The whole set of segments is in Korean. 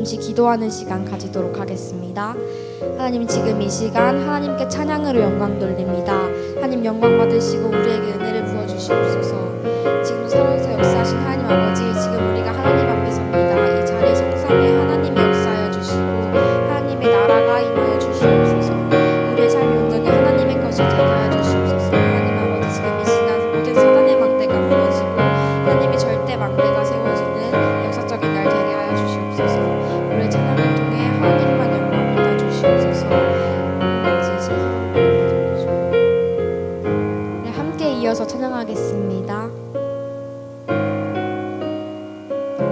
잠시 기도하는 시간 가지도록 하겠습니다. 하나님, 지금 이 시간 하나님께 찬양으로 영광 돌립니다. 하나님 영광 받으시고 우리에게 은혜를 부어주시옵소서. 지금 살아서 역사하신 하나님 아버지, 지금 우리가 하나님 앞에 섭니다. 이 자리에 성삼위 하나님이 역사하여 주시고 하나님의 나라가 임하여 주시옵소서. 우리의 삶이 온전히 하나님의 것을 되게 하여 주시옵소서. 하나님 아버지, 지금 이 시간 모든 사단의 망대가 무너지고 하나님의 절대 망대가 세워지는 역사적인 날 되게 하여 주시옵소서. 우리의 찬양을 통해 하나님만 영광을 받아 주시옵소서. 네, 함께 이어서 찬양하겠습니다.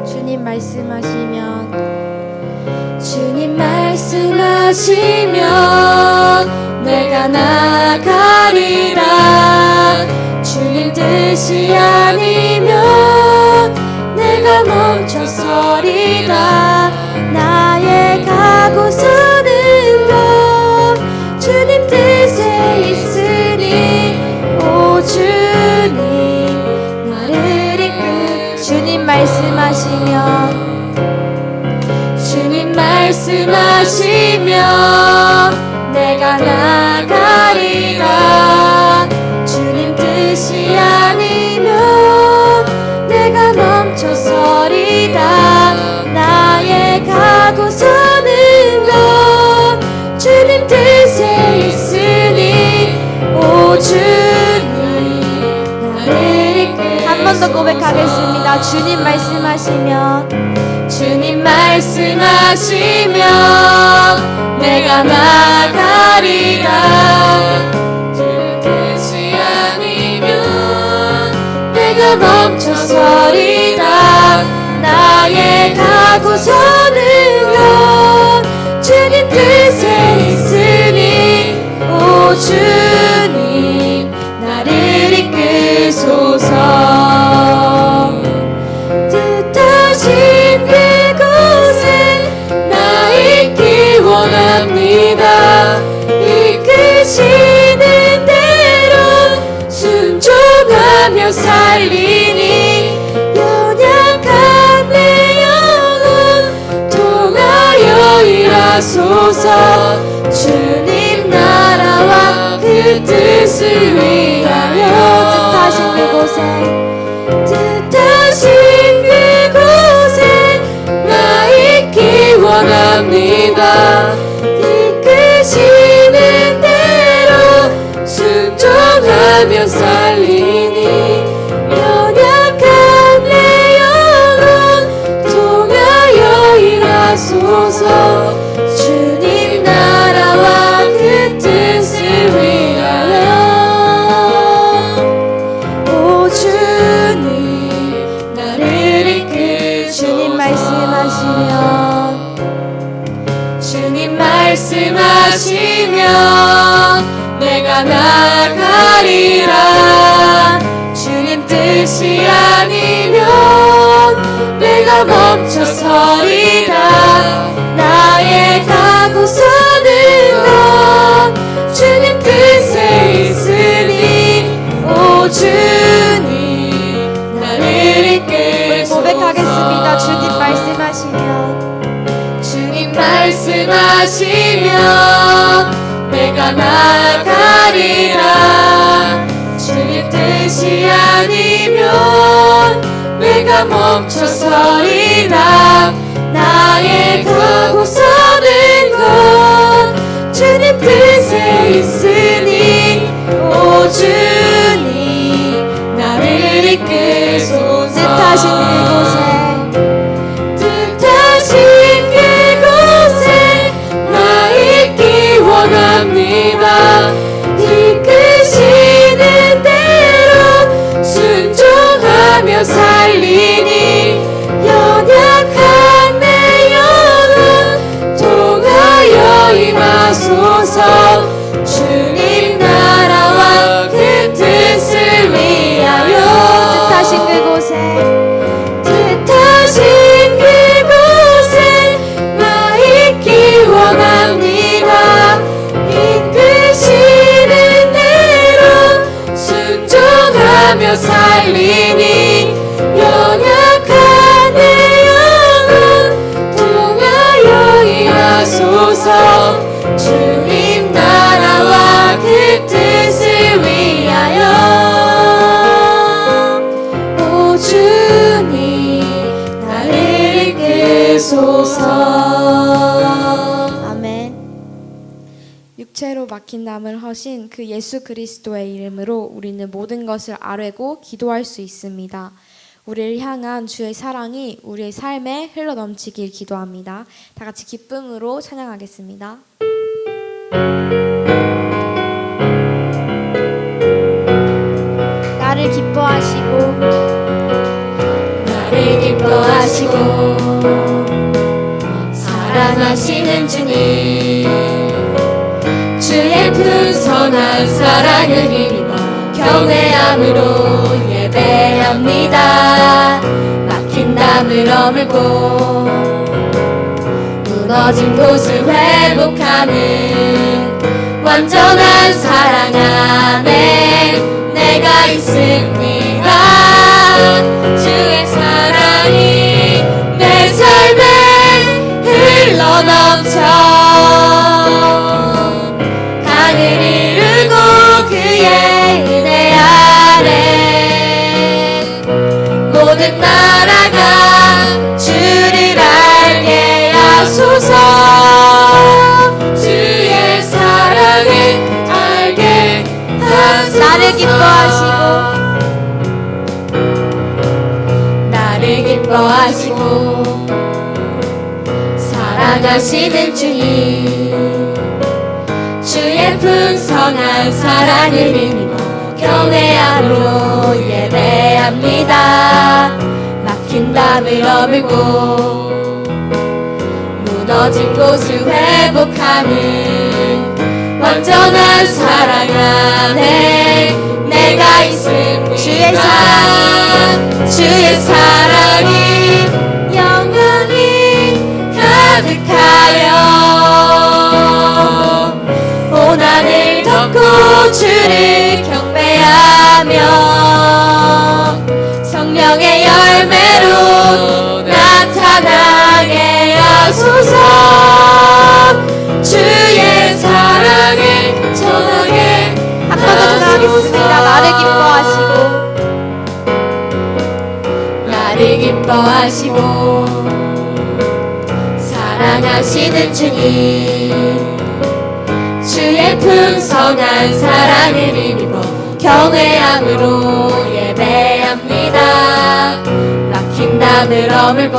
주님 말씀하시면 내가 나아가리라. 주님 뜻이 아니면 내가 멈춰서리라. 나의 가고서는 곧 주님 뜻에 있으니 오 주님 나를 이끌. 주님 말씀하시면 내가 나가리라. 주님 뜻이 아니면 내가 멈춰서리라. 나의 가고서는 곧 주님 뜻에 있으니 오 주님 나를 이끌. 한 번 더 고백하겠습니다. 주님 말씀하시면 내가 나가리라. 주님 뜻이 아니면 내가 멈춰서리라. 나의 가고서는 곧 주님 뜻에 있으니 오 주님 나를 이끌소서. 뜻하신 그곳에 나 있기 원합니다. 이끄시는 대로 순종하며 살리니 연약한 내 영혼 통하여 일하소서. 주님 나라와 그 뜻을 위하여 뜻하신 그곳에 나 있기 원합니다. 이끄시는 대로 순종하며 살리니 연약한 내 영혼 통하여 일하소서. 주님 나라와 그 뜻을 위하여 오 주님 나를 이끌. 주님 말씀하시면 내가 나가리라. 주님 뜻이 아니면 내가 멈춰서리라. 나의 가고서는 곧 주님 뜻에 있으니 오 주님 나를 이끌. 고백하겠습니다. 주님 말씀하시면 내가 나가리라. 주님 뜻이 아니면 내가 멈춰서리라. 나의 가고서는 곧 주님 뜻에 있으니 오 주님 나를 이끌소서. 뜻하신 그곳에 나 있기 원합니다. 이끄시는 대로 순종하며 살리니 연약한 내 영혼 주옵소서. 주님 나라와 그 뜻을 위하여 오 주님 나를 이끄소서. 아멘. 육체로 막힌 남을 허신 그 예수 그리스도의 이름으로 우리는 모든 것을 아뢰고 기도할 수 있습니다. 우리를 향한 주의 사랑이 우리의 삶에 흘러 넘치길 기도합니다. 다 같이 기쁨으로 찬양하겠습니다. 나를 기뻐하시고 사랑하시는 주님, 주의 큰 선한 사랑을 힘입어 경외함으로 예배합니다. 막힌 담을 어물고 무너진 곳을 회복하는 완전한 사랑 안에 내가 있습니다. 주의 사랑이 내 삶에 흘러넘쳐 강을 이루고 그의 은혜 아래 모든 나라가 주를 알게 하소서. 주의 사랑을 알게 하소서. 나를 기뻐하시고 사랑하시는 주님, 주의 풍성한 사랑을 힘입어 경외함으로 예배합니다. 막힌 담을 어물고 무너진 곳을 회복하는 완전한 사랑 안에 내가 있습니다. 주의 사랑이 영원히 가득하여 온 하늘 덮고 주를 경배하며 성령의 열매로 나타나게 하소서. 주의 사랑을 전하게 한 번 더 전하겠습니다. 나를 기뻐하시고 사랑하시는 주님, 주의 풍성한 사랑을 힘입어 경외함으로 예배합니다. 막힌 담을 어물고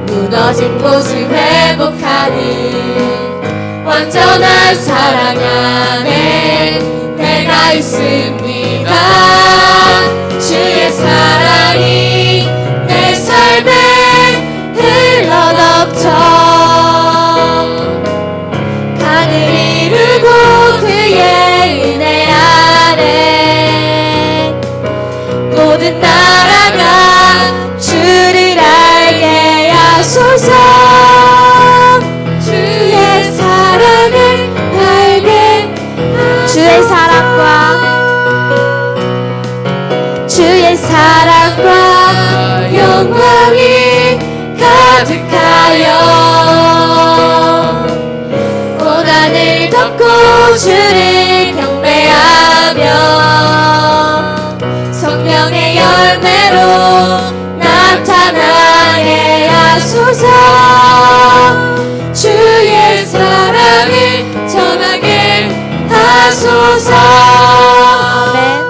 무너진 곳을 회복하는 완전한 사랑 안에 내가 있습니다. 주의 사랑이 내 삶에 흘러넘쳐 강을 이루고 그의 은혜 아래 모든 나라가 주를 알게 하소서. 주의 사랑을 알게 하소서. 주의 사랑과 영광이 가득하여 온 하늘 덮고 주를 경배하며 성령의 열매로 나타나게 하소서. 주의 사랑을 전하게 하소서. 아멘.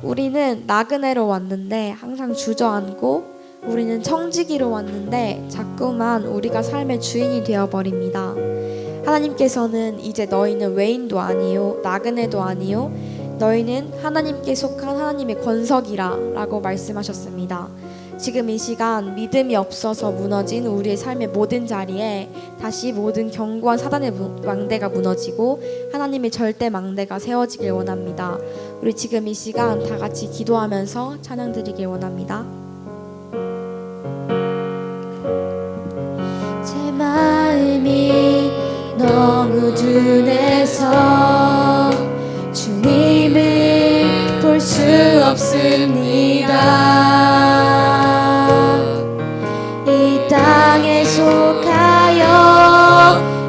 우리는 나그네로 왔는데 항상 주저앉고, 우리는 청지기로 왔는데 자꾸만 우리가 삶의 주인이 되어버립니다. 하나님께서는 이제 너희는 외인도 아니요 나그네도 아니요 너희는 하나님께 속한 하나님의 권석이라 라고 말씀하셨습니다. 지금 이 시간 믿음이 없어서 무너진 우리의 삶의 모든 자리에 다시 모든 견고한 사단의 망대가 무너지고 하나님의 절대 망대가 세워지길 원합니다. 우리 지금 이 시간 다 같이 기도하면서 찬양 드리길 원합니다. 제 마음이 너무 둔해서 주님을 볼 수 없습니다. 이 땅에 속하여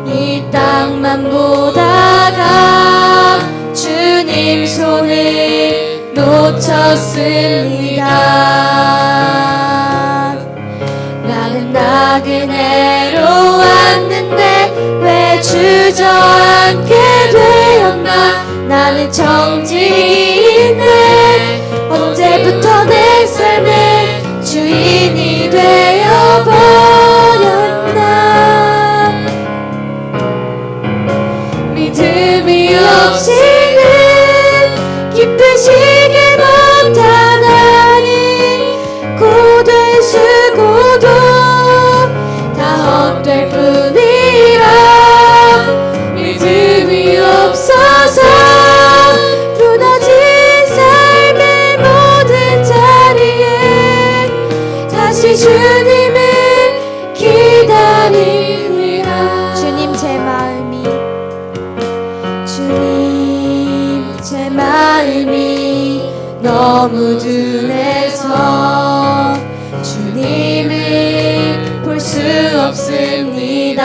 이 땅만 보다가 주님 손을 놓쳤습니다. 나는 나그네로 왔는데 왜 주저앉게 되었나. 나는 정직인데 언제부터 내 삶의 주인이 되어버렸나. 믿음이 없이는 기쁘시게 못하나니 고된 수고도 다 헛될 뿐이라. 믿음이 없어서 무너진 삶의 모든 자리에 다시 주님을 기다리리라. 주님 제 마음이 너무 둔해서 주님을 볼 수 없습니다.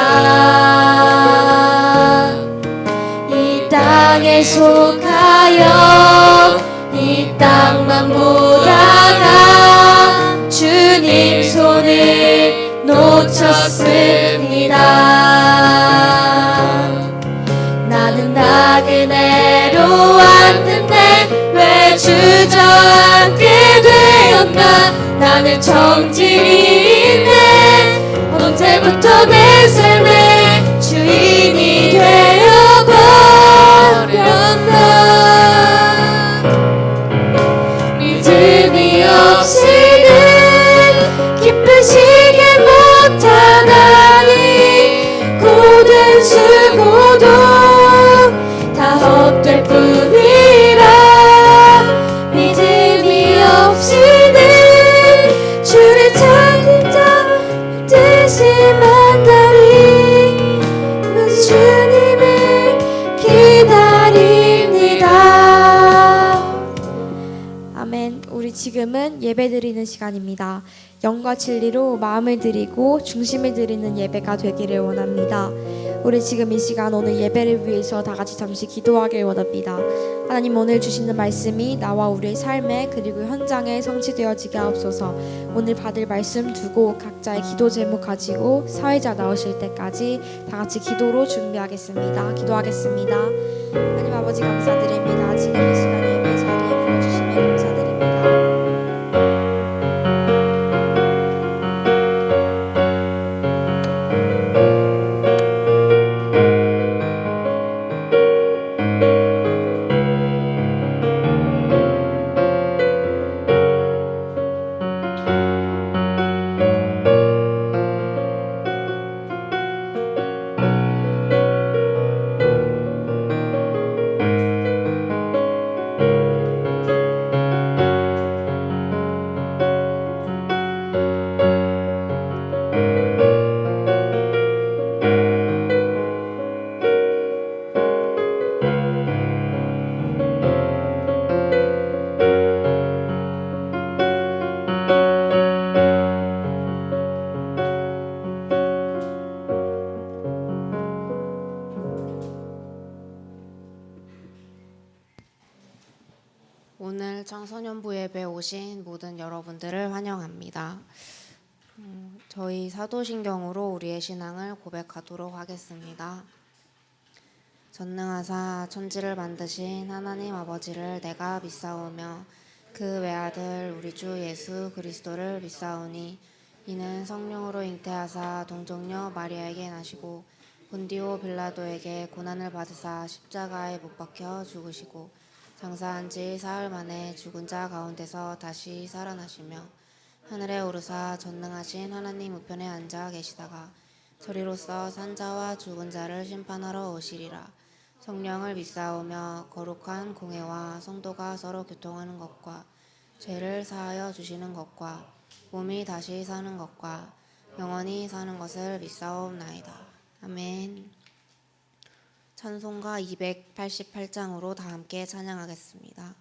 이 땅에 속하여 이 땅만 보다가 주님 손을 놓쳤습니다. 나는 나그네로 왔는데 왜 주저앉게 되었나. 나는 정직인데 언제부터 내 삶의 주인이 되어버렸나. 믿음이 없이는 기쁘시게 못하나니 고된 수고도 다 헛될 뿐이라. 믿음이 없이는 주를 찾는 자 뜻이 만나리. 주님을 기다립니다. 아멘. 우리 지금은 예배 드리는 시간입니다. 영과 진리로 마음을 드리고 중심을 드리는 예배가 되기를 원합니다. 우리 지금 이 시간 오늘 예배를 위해서 다 같이 잠시 기도하길 원합니다. 하나님, 오늘 주시는 말씀이 나와 우리의 삶에 그리고 현장에 성취되어지게 하옵소서. 오늘 받을 말씀 두고 각자의 기도 제목 가지고 사회자 나오실 때까지 다 같이 기도로 준비하겠습니다. 기도하겠습니다. 하나님 아버지 감사드립니다. 지금 이 시간에 예배 자리에 불러주심에 감사드립니다. 오늘 청소년부 예배에 오신 모든 여러분들을 환영합니다. 저희 사도신경으로 우리의 신앙을 고백하도록 하겠습니다. 전능하사 천지를 만드신 하나님 아버지를 내가 믿사오며 그 외아들 우리 주 예수 그리스도를 믿사오니 이는 성령으로 잉태하사 동정녀 마리아에게 나시고 본디오 빌라도에게 고난을 받으사 십자가에 못 박혀 죽으시고 장사한 지 사흘 만에 죽은 자 가운데서 다시 살아나시며 하늘에 오르사 전능하신 하나님 우편에 앉아 계시다가 저리로서 산 자와 죽은 자를 심판하러 오시리라. 성령을 믿사오며 거룩한 공회와 성도가 서로 교통하는 것과 죄를 사하여 주시는 것과 몸이 다시 사는 것과 영원히 사는 것을 믿사옵나이다. 아멘. 찬송가 288장으로 다 함께 찬양하겠습니다.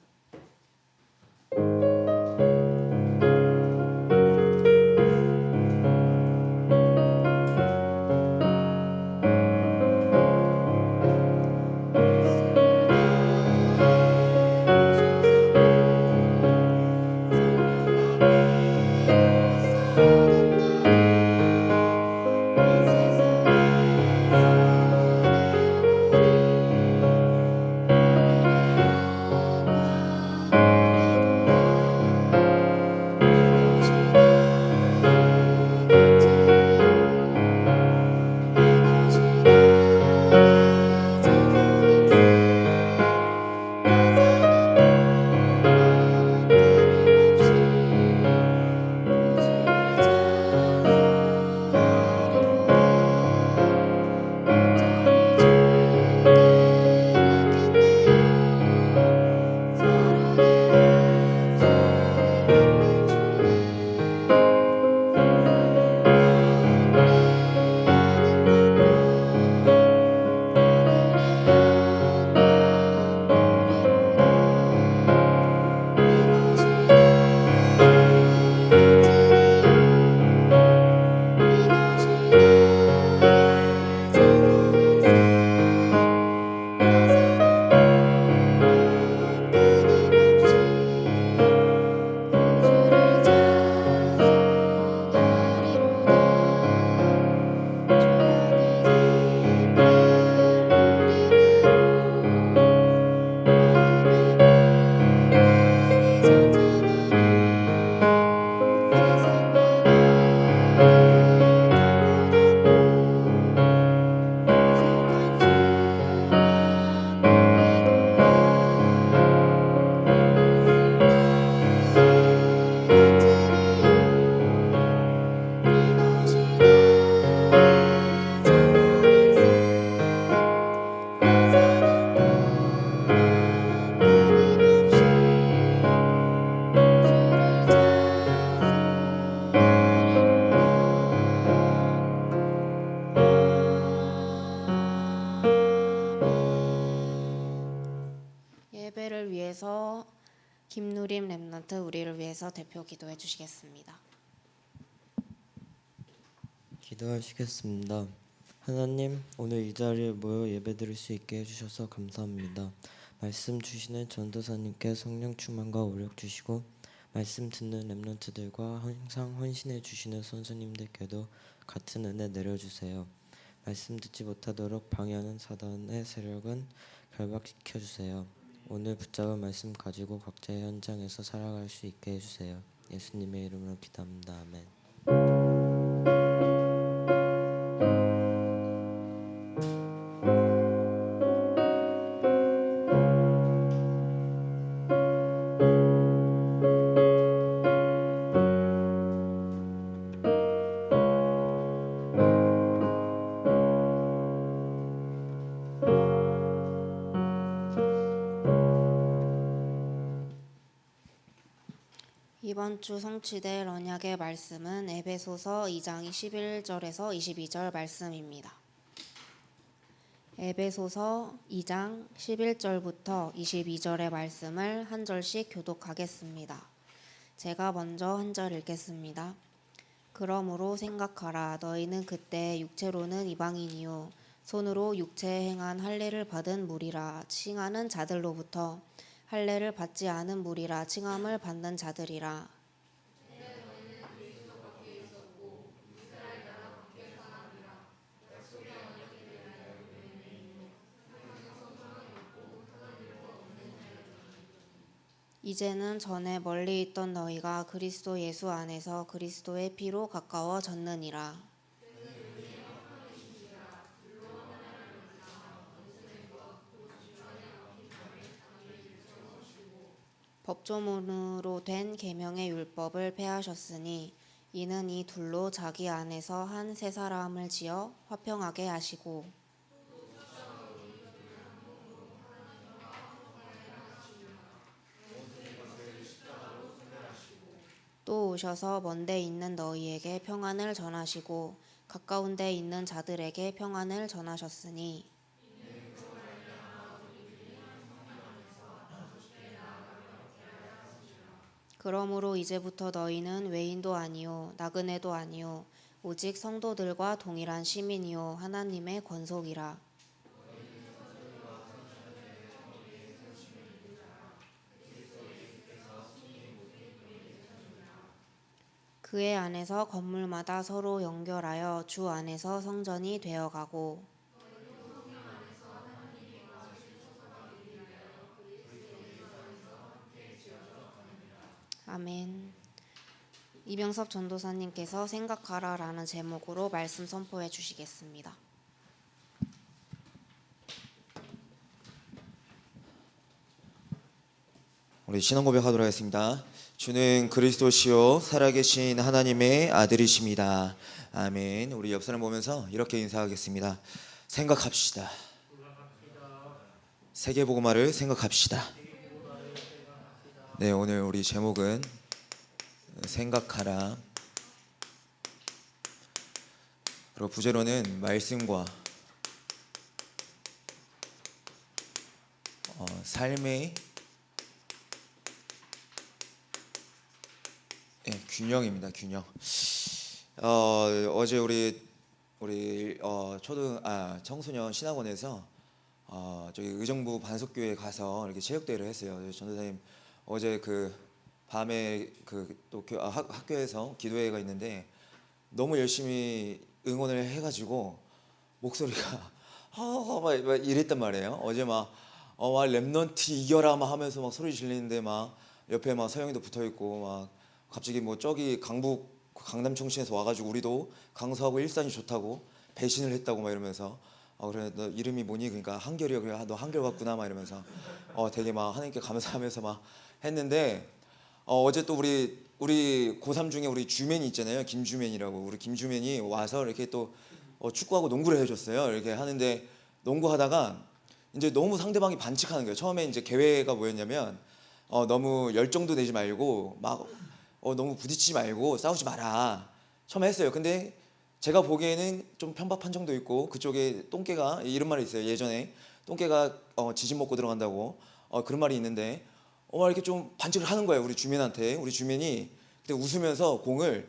김누림 랩넌트 우리를 위해서 대표 기도해 주시겠습니다. 기도하시겠습니다. 하나님, 오늘 이 자리에 모여 예배드릴 수 있게 해주셔서 감사합니다. 말씀 주시는 전도사님께 성령 충만과 오력 주시고 말씀 듣는 랩런트들과 항상 헌신해 주시는 선생님들께도 같은 은혜 내려주세요. 말씀 듣지 못하도록 방해하는 사단의 세력은 결박시켜 주세요. 오늘 붙잡은 말씀 가지고 각자의 현장에서 살아갈 수 있게 해주세요. 예수님의 이름으로 기도합니다. 아멘. 이번 주 성취될 언약의 말씀은 에베소서 2장 11절에서 22절 말씀입니다. 에베소서 2장 11절부터 22절의 말씀을 한 절씩 교독하겠습니다. 제가 먼저 한 절 읽겠습니다. 그러므로 생각하라. 너희는 그때 육체로는 이방인이요 손으로 육체에 행한 할례를 받은 무리라 칭하는 자들로부터 할례를 받지 않은 무리라 칭함을 받는 자들이라. 이제는 전에 멀리 있던 너희가 그리스도 예수 안에서 그리스도의 피로 가까워졌느니라. 법조문으로 된 계명의 율법을 폐하셨으니 이는 이 둘로 자기 안에서 한 새 사람을 지어 화평하게 하시고 또 오셔서 먼데 있는 너희에게 평안을 전하시고 가까운 데 있는 자들에게 평안을 전하셨으니 그러므로 이제부터 너희는 외인도 아니요 나그네도 아니요 오직 성도들과 동일한 시민이요 하나님의 권속이라. 그의 안에서 건물마다 서로 연결하여 주 안에서 성전이 되어가고 아멘. 이병섭 전도사님께서 생각하라라는 제목으로 말씀 선포해 주시겠습니다. 우리 신앙 고백하도록 하겠습니다. 주는 그리스도시요 살아계신 하나님의 아들이십니다. 아멘. 우리 옆 사람 보면서 이렇게 인사하겠습니다. 생각합시다. 세계복음화를 생각합시다. 네, 오늘 우리 제목은 생각하라. 그리고 부제로는 말씀과 삶의 균형입니다. 균형. 어제 우리 청소년 신학원에서 저기 의정부 반석교회 가서 이렇게 체육대회를 했어요. 전도사님 어제 그 밤에 또 학교에서 기도회가 있는데 너무 열심히 응원을 해가지고 목소리가 막 이랬단 말이에요. 어제 막 랩넌트 이겨라 막 하면서 막 소리 질리는데 막 옆에 막 서영이도 붙어 있고 막 갑자기 뭐 저기 강남청신에서 와가지고 우리도 강서하고 일산이 좋다고 배신을 했다고 막 이러면서 그래 너 이름이 뭐니? 그러니까 한결이요. 그래 너 한결 같구나 막 이러면서 되게 막 하나님께 감사하면서 막 했는데 어제 또 우리 고3 중에 우리 주맨이 있잖아요. 김주맨이라고. 우리 김주맨이 와서 이렇게 또 축구하고 농구를 해줬어요. 이렇게 하는데 농구하다가 이제 너무 상대방이 반칙하는 거예요. 처음에 이제 계획가 뭐였냐면 너무 열정도 내지 말고 막 너무 부딪히지 말고 싸우지 마라 처음에 했어요. 근데 제가 보기에는 좀 편파 판정도 있고 그쪽에 똥개가 이런 말이 있어요. 예전에 똥개가 지진 먹고 들어간다고 그런 말이 있는데 이렇게 좀 반칙을 하는 거예요. 우리 주민한테. 우리 주민이 그때 웃으면서 공을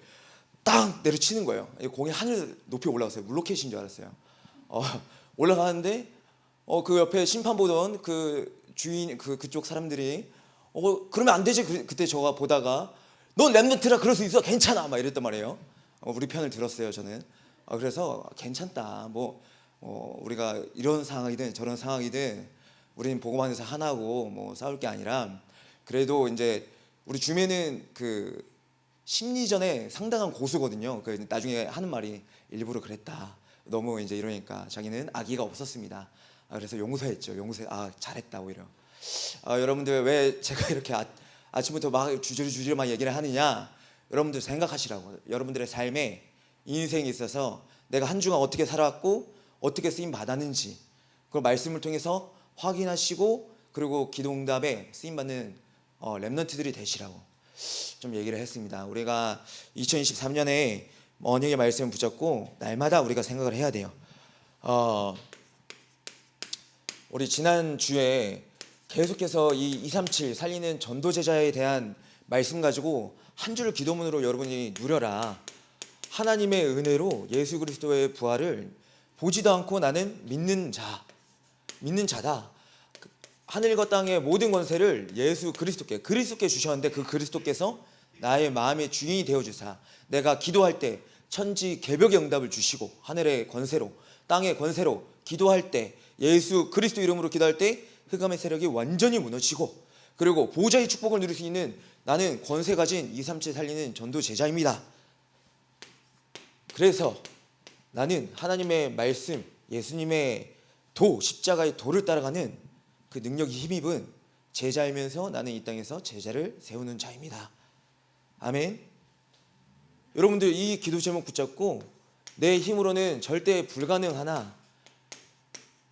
딱 내려치는 거예요. 이 공이 하늘 높이 올라갔어요. 물로켓인 줄 알았어요. 올라가는데 그 옆에 심판 보던 그 주인 그쪽 사람들이 그러면 안 되지. 그때 저가 보다가 넌 랩런트라 그럴 수 있어. 괜찮아. 막 이랬단 말이에요. 우리 편을 들었어요. 저는. 그래서 괜찮다. 우리가 이런 상황이든 저런 상황이든 우리는 복음 안에서 하나고 뭐 싸울 게 아니라 그래도 이제 우리 주민은 그 심리전에 상당한 고수거든요. 그 나중에 하는 말이 일부러 그랬다. 너무 이제 이러니까 자기는 악의가 없었습니다. 그래서 용서했죠. 잘했다 오히려. 여러분들 왜 제가 이렇게 아침부터 막 주저리 막 얘기를 하느냐? 여러분들 생각하시라고. 여러분들의 삶에 인생에 있어서 내가 한 주간 어떻게 살아왔고 어떻게 쓰임 받았는지 그걸 말씀을 통해서 확인하시고 그리고 기도응답에 쓰임 받는 렘넌트들이 되시라고 좀 얘기를 했습니다. 우리가 2023년에 언약의 말씀을 붙잡고 날마다 우리가 생각을 해야 돼요. 우리 지난 주에 계속해서 이 237 살리는 전도 제자에 대한 말씀 가지고 한 줄 기도문으로 여러분이 누려라. 하나님의 은혜로 예수 그리스도의 부활을 보지도 않고 나는 믿는 자다. 하늘과 땅의 모든 권세를 예수 그리스도께 주셨는데 그 그리스도께서 나의 마음의 주인이 되어주사 내가 기도할 때 천지 개벽의 응답을 주시고 하늘의 권세로 땅의 권세로 기도할 때 예수 그리스도 이름으로 기도할 때 흑암의 세력이 완전히 무너지고 그리고 보좌의 축복을 누릴 수 있는 나는 권세 가진 237 살리는 전도 제자입니다. 그래서 나는 하나님의 말씀 예수님의 십자가의 도를 따라가는 그 능력이 힘입은 제자이면서 나는 이 땅에서 제자를 세우는 자입니다. 아멘. 여러분들 이 기도 제목 붙잡고 내 힘으로는 절대 불가능하나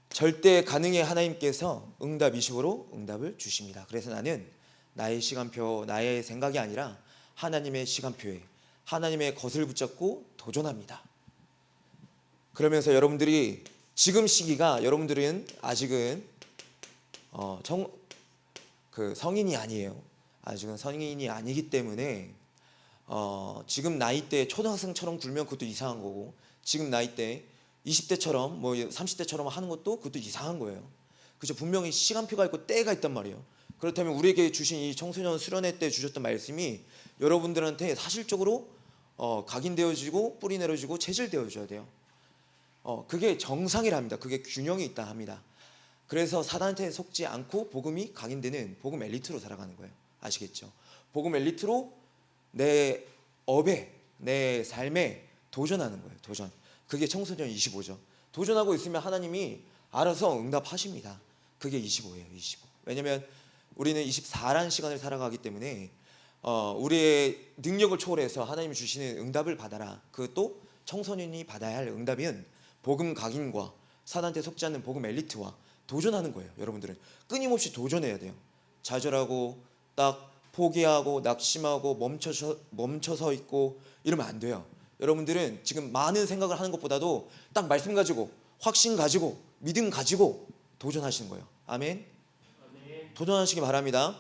절대 가능해 하나님께서 응답이시고로 응답을 주십니다. 그래서 나는 나의 시간표 나의 생각이 아니라 하나님의 시간표에 하나님의 것을 붙잡고 도전합니다. 그러면서 여러분들이 지금 시기가 여러분들은 아직은 성인이 아니에요. 아직은 성인이 아니기 때문에 지금 나이 때 초등학생처럼 굴면 그것도 이상한 거고 지금 나이 때 20대처럼 뭐 30대처럼 하는 것도 그것도 이상한 거예요. 그죠? 분명히 시간표가 있고 때가 있단 말이에요. 그렇다면 우리에게 주신 이 청소년 수련회 때 주셨던 말씀이 여러분들한테 사실적으로 각인되어지고 뿌리 내려지고 체질되어져야 돼요. 그게 정상이랍니다. 그게 균형이 있다 합니다. 그래서 사단한테 속지 않고 복음이 각인되는 복음 엘리트로 살아가는 거예요. 아시겠죠? 복음 엘리트로 내 업에 내 삶에 도전하는 거예요. 도전. 그게 청소년 25죠. 도전하고 있으면 하나님이 알아서 응답하십니다. 그게 25예요. 25. 왜냐하면 우리는 24란 시간을 살아가기 때문에 우리의 능력을 초월해서 하나님이 주시는 응답을 받아라. 그것도 청소년이 받아야 할 응답은 복음 각인과 사단한테 속지 않는 복음 엘리트와 도전하는 거예요. 여러분들은 끊임없이 도전해야 돼요. 좌절하고 딱 포기하고 낙심하고 멈춰서 있고 이러면 안 돼요. 여러분들은 지금 많은 생각을 하는 것보다도 딱 말씀 가지고 확신 가지고 믿음 가지고 도전하시는 거예요. 아멘. 도전하시기 바랍니다.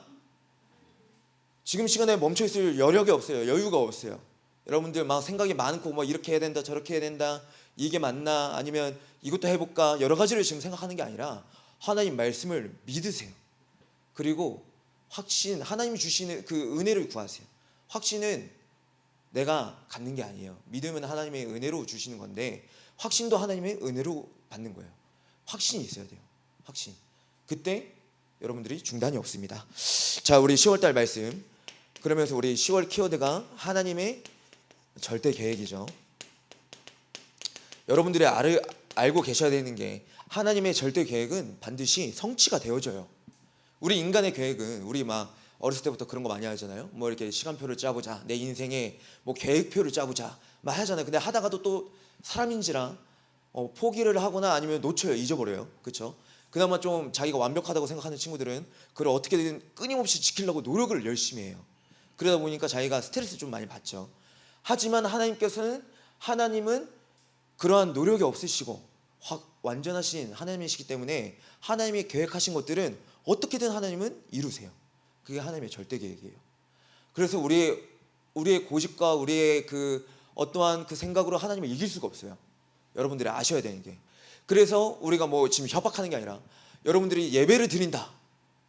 지금 시간에 멈춰 있을 여력이 없어요. 여유가 없어요. 여러분들 막 생각이 많고 뭐 이렇게 해야 된다 저렇게 해야 된다 이게 맞나 아니면 이것도 해볼까 여러 가지를 지금 생각하는 게 아니라 하나님 말씀을 믿으세요. 그리고 확신 하나님이 주시는 그 은혜를 구하세요. 확신은 내가 갖는 게 아니에요. 믿음은 하나님의 은혜로 주시는 건데 확신도 하나님의 은혜로 받는 거예요. 확신이 있어야 돼요. 확신. 그때 여러분들이 중단이 없습니다. 자, 우리 10월달 말씀. 그러면서 우리 10월 키워드가 하나님의 절대 계획이죠. 여러분들이 알고 계셔야 되는 게 하나님의 절대 계획은 반드시 성취가 되어져요. 우리 인간의 계획은 우리 막 어렸을 때부터 그런 거 많이 하잖아요. 뭐 이렇게 시간표를 짜보자, 내 인생에 뭐 계획표를 짜보자, 막 하잖아요. 근데 하다가도 또 사람인지라 포기를 하거나 아니면 놓쳐요, 잊어버려요, 그렇죠? 그나마 좀 자기가 완벽하다고 생각하는 친구들은 그걸 어떻게든 끊임없이 지키려고 노력을 열심히 해요. 그러다 보니까 자기가 스트레스 좀 많이 받죠. 하지만 하나님은 그러한 노력이 없으시고 완전하신 하나님이시기 때문에 하나님이 계획하신 것들은 어떻게든 하나님은 이루세요. 그게 하나님의 절대 계획이에요. 그래서 우리의 고집과 우리의 그 어떠한 그 생각으로 하나님을 이길 수가 없어요. 여러분들이 아셔야 되는 게. 그래서 우리가 뭐 지금 협박하는 게 아니라 여러분들이 예배를 드린다,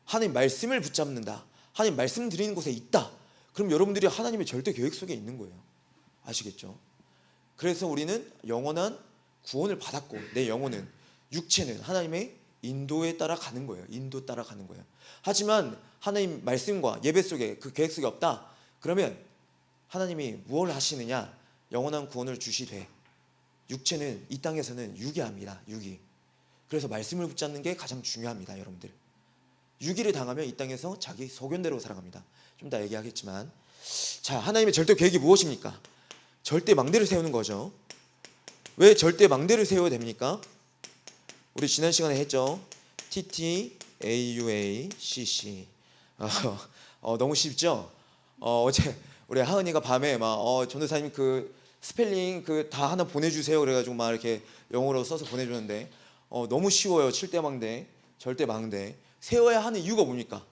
하나님 말씀을 붙잡는다, 하나님 말씀 드리는 곳에 있다, 그럼 여러분들이 하나님의 절대 계획 속에 있는 거예요. 아시겠죠? 그래서 우리는 영원한 구원을 받았고 내 영혼은, 육체는 하나님의 인도에 따라 가는 거예요. 인도 따라 가는 거예요. 하지만 하나님 말씀과 예배 속에 그 계획 속에 없다, 그러면 하나님이 무엇을 하시느냐? 영원한 구원을 주시되 육체는 이 땅에서는 유기합니다. 유기. 그래서 말씀을 붙잡는 게 가장 중요합니다. 여러분들, 유기를 당하면 이 땅에서 자기 소견대로 살아갑니다. 좀 이따 얘기하겠지만, 자, 하나님의 절대 계획이 무엇입니까? 절대 망대를 세우는 거죠. 왜 절대 망대를 세워야 됩니까? 우리 지난 시간에 했죠. TT, AUA, CC. 너무 쉽죠? 어제 우리 하은이가 밤에 막 전도사님 그 스펠링 그 다 하나 보내주세요 그래가지고 막 이렇게 영어로 써서 보내주는데 너무 쉬워요. 7대 망대, 절대 망대. 세워야 하는 이유가 뭡니까?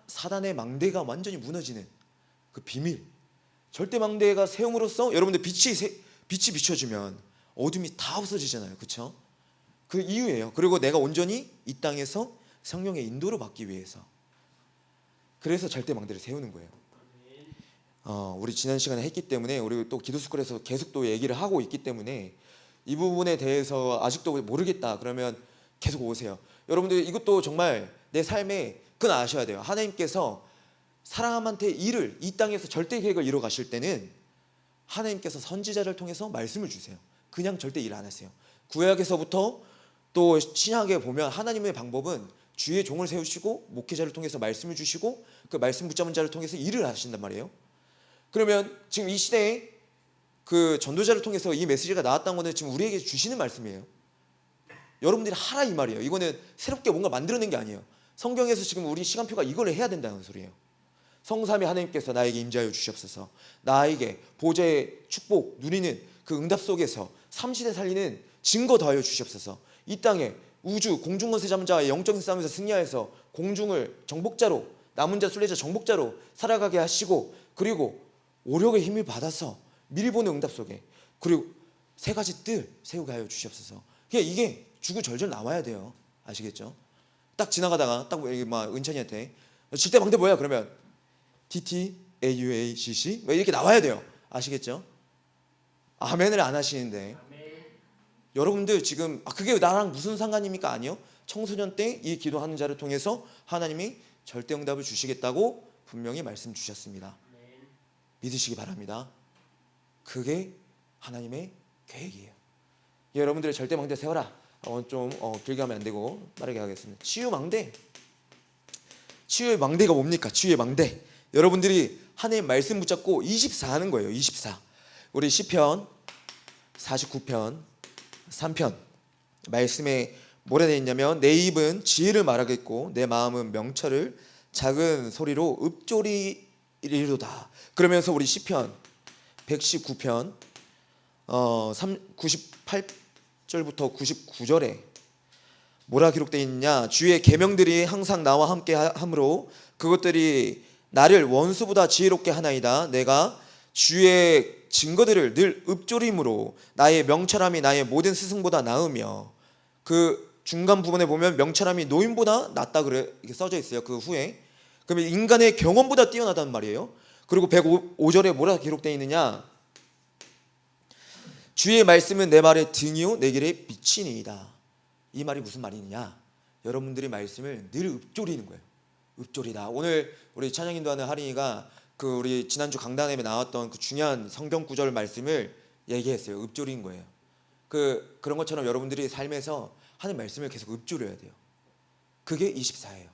사단의 망대가 완전히 무너지는 그 비밀. 절대 망대가 세움으로써 여러분들 빛이 비춰지면 어둠이 다 없어지잖아요. 그렇죠? 그 이유예요. 그리고 내가 온전히 이 땅에서 성령의 인도를 받기 위해서. 그래서 절대 망대를 세우는 거예요. 우리 지난 시간에 했기 때문에 우리 또 기도스쿨에서 계속 또 얘기를 하고 있기 때문에 이 부분에 대해서 아직도 모르겠다 그러면 계속 오세요. 여러분들 이것도 정말 내 삶에 그건 아셔야 돼요. 하나님께서 사람한테 일을 이 땅에서 절대 계획을 이뤄 가실 때는 하나님께서 선지자를 통해서 말씀을 주세요. 그냥 절대 일 안 하세요. 구약에서부터 또 신약에 보면 하나님의 방법은 주의 종을 세우시고 목회자를 통해서 말씀을 주시고 그 말씀 붙잡은 자를 통해서 일을 하신단 말이에요. 그러면 지금 이 시대에 그 전도자를 통해서 이 메시지가 나왔다는 것은 지금 우리에게 주시는 말씀이에요. 여러분들이 하라 이 말이에요. 이거는 새롭게 뭔가 만들어낸 게 아니에요. 성경에서 지금 우리 시간표가 이걸 해야 된다는 소리예요. 성삼위 하나님께서 나에게 임재하여 주시옵소서. 나에게 보좌의 축복 누리는 그 응답 속에서 삼시대 살리는 증거 더하여 주시옵소서. 이 땅에 우주 공중권세 잡은 자와 영적인 싸움에서 승리하여서 공중을 정복자로, 남은 자 순례자 정복자로 살아가게 하시고, 그리고 오력의 힘을 받아서 미리 보는 응답 속에, 그리고 세 가지 뜰 세우게 하여 주시옵소서. 이게 주구절절 나와야 돼요. 아시겠죠? 딱 지나가다가 딱 막 은찬이한테 절대 망대 뭐야? 그러면 TT, AUA, CC 이렇게 나와야 돼요. 아시겠죠? 아멘을 안 하시는데 여러분들 지금 그게 나랑 무슨 상관입니까? 아니요. 청소년 때 이 기도하는 자를 통해서 하나님이 절대 응답을 주시겠다고 분명히 말씀 주셨습니다. 믿으시기 바랍니다. 그게 하나님의 계획이에요. 여러분들의 절대 망대 세워라. 좀 길게 하면 안 되고 빠르게 하겠습니다. 치유 망대. 치유의 망대가 뭡니까? 치유의 망대. 여러분들이 하나님 말씀 붙잡고 24 하는 거예요. 24. 우리 시편 49편 3편 말씀에 뭐라 되어 있냐면, 내 입은 지혜를 말하겠고 내 마음은 명철을 작은 소리로 읊조리리로다. 그러면서 우리 시편 119편 98절부터 99절에 뭐라 기록되어 있느냐? 주의 계명들이 항상 나와 함께 함으로 그것들이 나를 원수보다 지혜롭게 하나이다. 내가 주의 증거들을 늘 읊조림으로 나의 명철함이 나의 모든 스승보다 나으며, 그 중간 부분에 보면 명철함이 노인보다 낫다 그래 이렇게 써져 있어요. 그 후에 그러면 인간의 경험보다 뛰어나다는 말이에요. 그리고 105절에 뭐라 기록되어 있느냐? 주의 말씀은 내 발의 등이요 내 길의 빛이니이다. 이 말이 무슨 말이냐? 여러분들의 말씀을 늘 읊조리는 거예요. 읊조리다. 오늘 우리 찬양 인도하는 하린이가 그 우리 지난주 강단에 나왔던 그 중요한 성경 구절 말씀을 얘기했어요. 읊조린 거예요. 그런 것처럼 여러분들이 삶에서 하는 말씀을 계속 읊조려야 돼요. 그게 24예요.